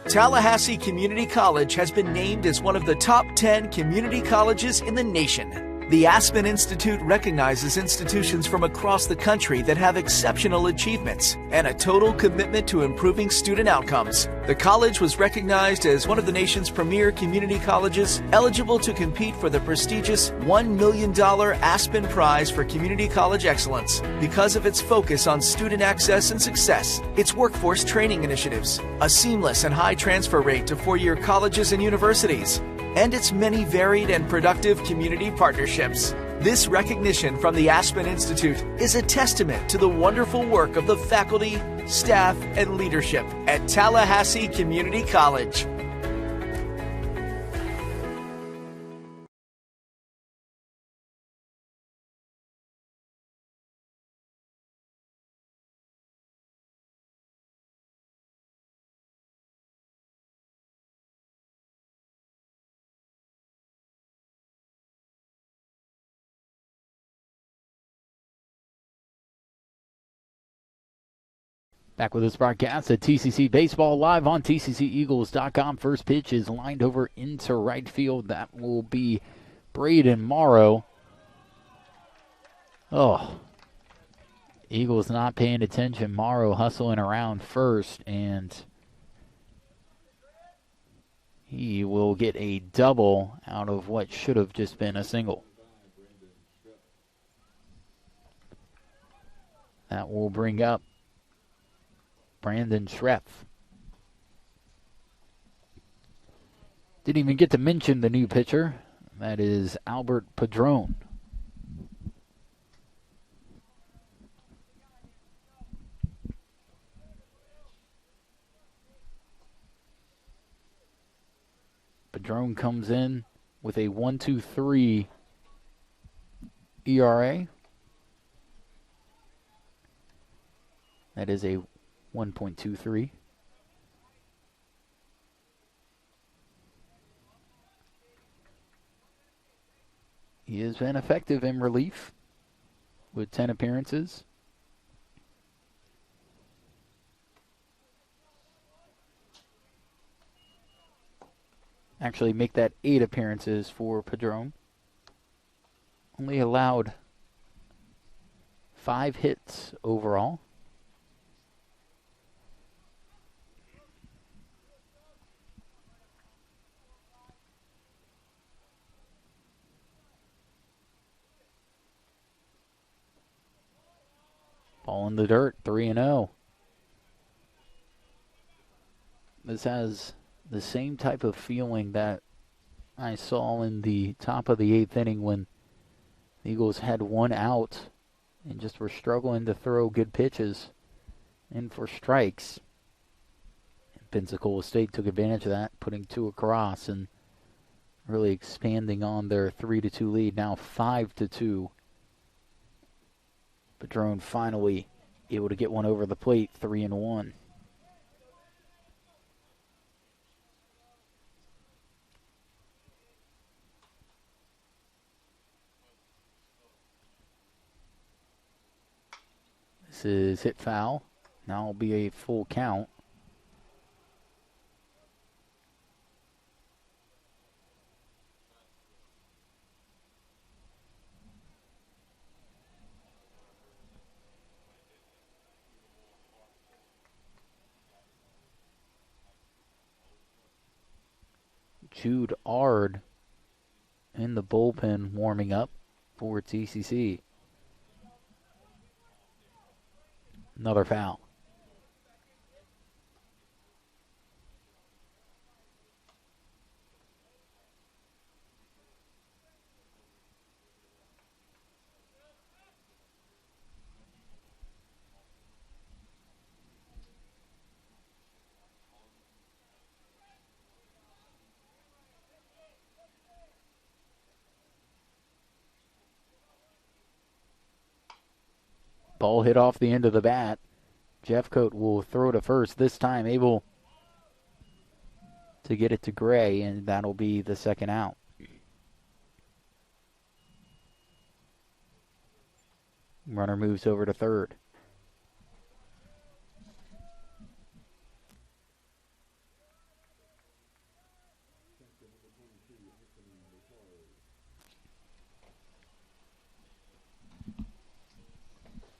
Tallahassee Community College has been named as one of the top 10 community colleges in the nation. The Aspen Institute recognizes institutions from across the country that have exceptional achievements and a total commitment to improving student outcomes. The college was recognized as one of the nation's premier community colleges, eligible to compete for the prestigious $1 million Aspen Prize for Community College Excellence because of its focus on student access and success, its workforce training initiatives, a seamless and high transfer rate to four-year colleges and universities, and its many varied and productive community partnerships. This recognition from the Aspen Institute is a testament to the wonderful work of the faculty, staff, and leadership at Tallahassee Community College. Back with this broadcast at TCC Baseball live on TCCEagles.com. First pitch is lined over into right field. That will be Braden Morrow. Oh, Eagles not paying attention. Morrow hustling around first, and he will get a double out of what should have just been a single. That will bring up Brandon Schreff. Didn't even get to mention the new pitcher. That is Albert Padron. Padron comes in with a 1.23 ERA. That is a 1.23. He has been effective in relief with 10 appearances. Actually make that 8 appearances for Padron. Only allowed 5 hits overall. Ball in the dirt, 3-0. This has the same type of feeling that I saw in the top of the 8th inning when the Eagles had 1 out and just were struggling to throw good pitches in for strikes. And Pensacola State took advantage of that, putting 2 across and really expanding on their 3-2 lead, now 5-2. Padron finally able to get one over the plate, 3-1. This is hit foul. Now will be a full count. Jude Ard in the bullpen warming up for TCC. Another foul. Ball hit off the end of the bat. Jeffcoat will throw to first, this time able to get it to Gray, and that'll be the second out. Runner moves over to third.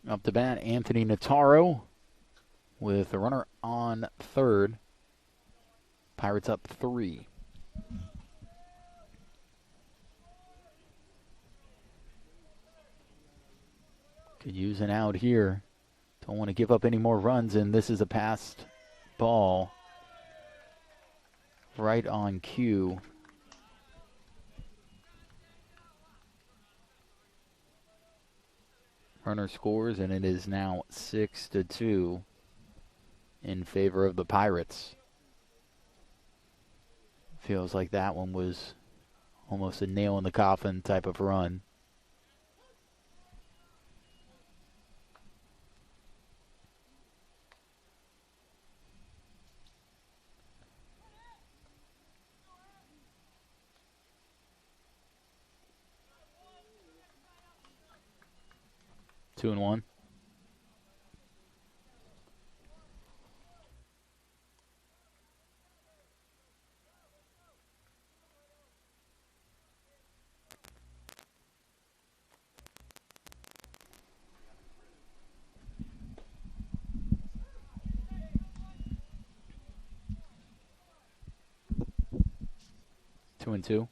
Up to bat, Anthony Notaro with a runner on third. Pirates up 3. Could use an out here. Don't want to give up any more runs, and this is a passed ball right on cue. Runner scores, and it is now 6-2 in favor of the Pirates. Feels like that one was almost a nail in the coffin type of run. Two and one. Two and two.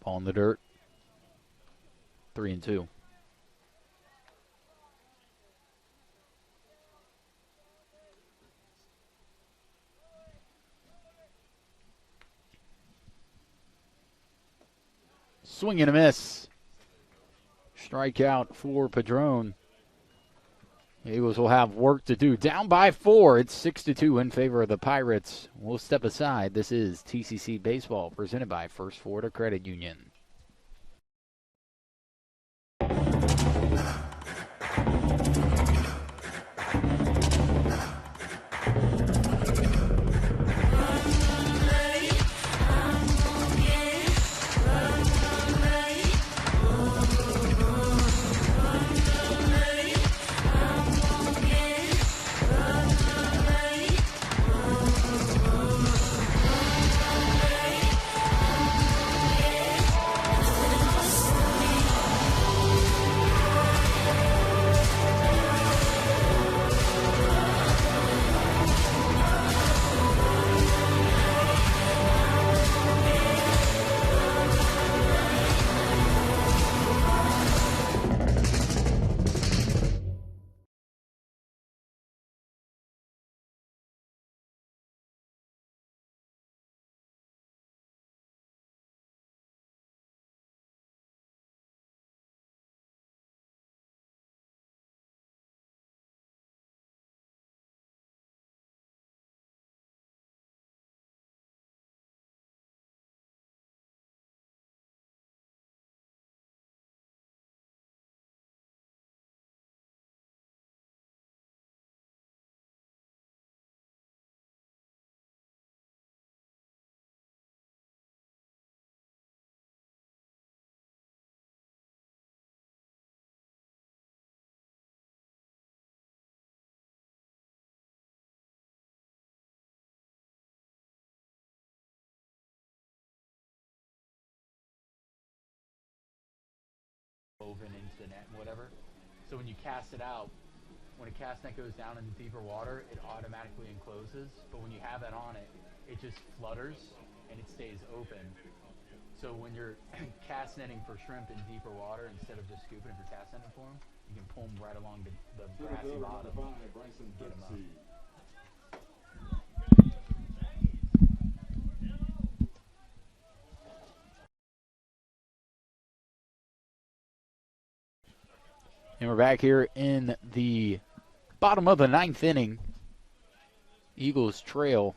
Ball in the dirt. 3 and 2. Swing and a miss. Strikeout for Padron. Eagles will have work to do. Down by 4. It's 6-2 in favor of the Pirates. We'll step aside. This is TCC Baseball presented by First Florida Credit Union. woven into the net and whatever. So when you cast it out, when a cast net goes down into deeper water, it automatically encloses. But when you have that on it, it just flutters and it stays open. So when you're cast netting for shrimp in deeper water, instead of just scooping, if you're cast netting for them, you can pull them right along the grassy bottom. Get them up. And we're back here in the bottom of the 9th inning. Eagles trail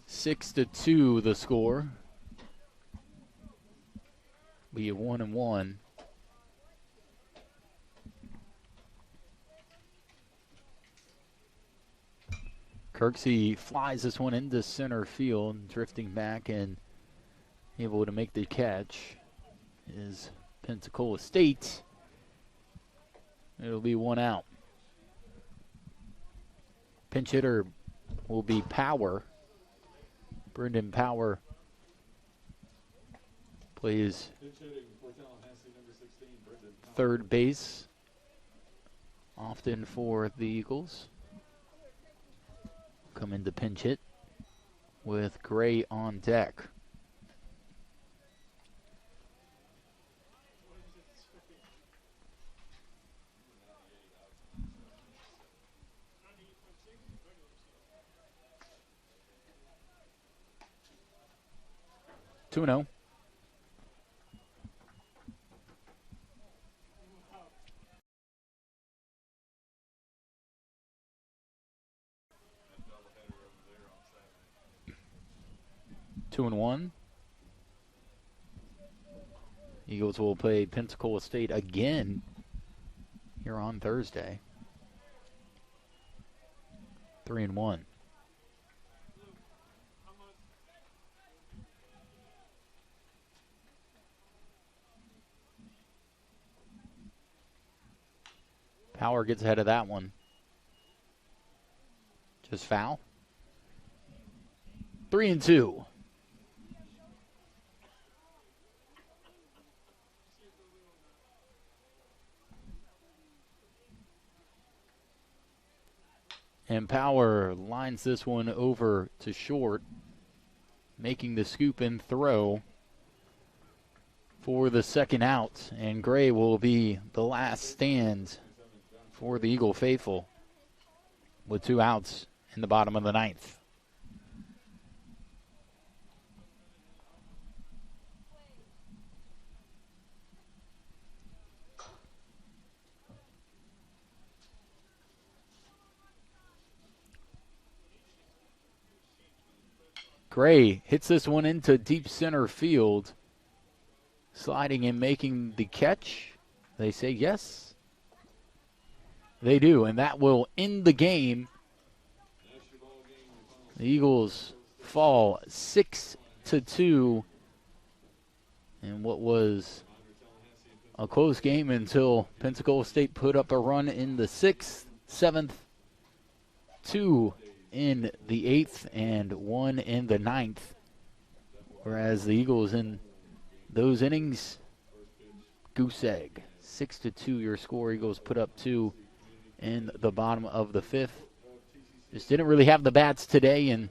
6-2 the score. Be a 1-1. Kirksey flies this one into center field, drifting back and able to make the catch is Pensacola State. It'll be 1 out. Pinch hitter will be Power. Brendan Power plays third base often for the Eagles. Come into pinch hit with Gray on deck. Two and 0. Two and 1. Eagles will play Pensacola State again here on Thursday. 3 and 1. Power gets ahead of that one. Just foul. 3 and 2. And Power lines this one over to short, making the scoop and throw for the second out. And Gray will be the last stand for the Eagle faithful with 2 outs in the bottom of the 9th. Gray hits this one into deep center field, sliding and making the catch. They say yes. They do, and that will end the game. The Eagles fall 6-2 in what was a close game until Pensacola State put up a run in the 6th, 7th, 2 in the 8th, and 1 in the 9th. Whereas the Eagles in those innings, goose egg. 6-2 your score. Eagles put up 2 in the bottom of the 5th. Just didn't really have the bats today, and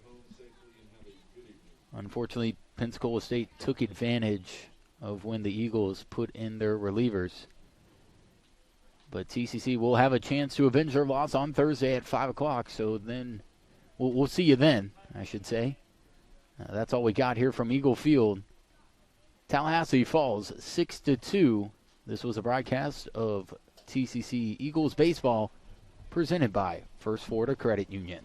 unfortunately Pensacola State took advantage of when the Eagles put in their relievers. But TCC will have a chance to avenge their loss on Thursday at 5 o'clock, so then we'll see you then, I should say. That's all we got here from Eagle Field. Tallahassee falls 6-2. This was a broadcast of TCC Eagles baseball presented by First Florida Credit Union.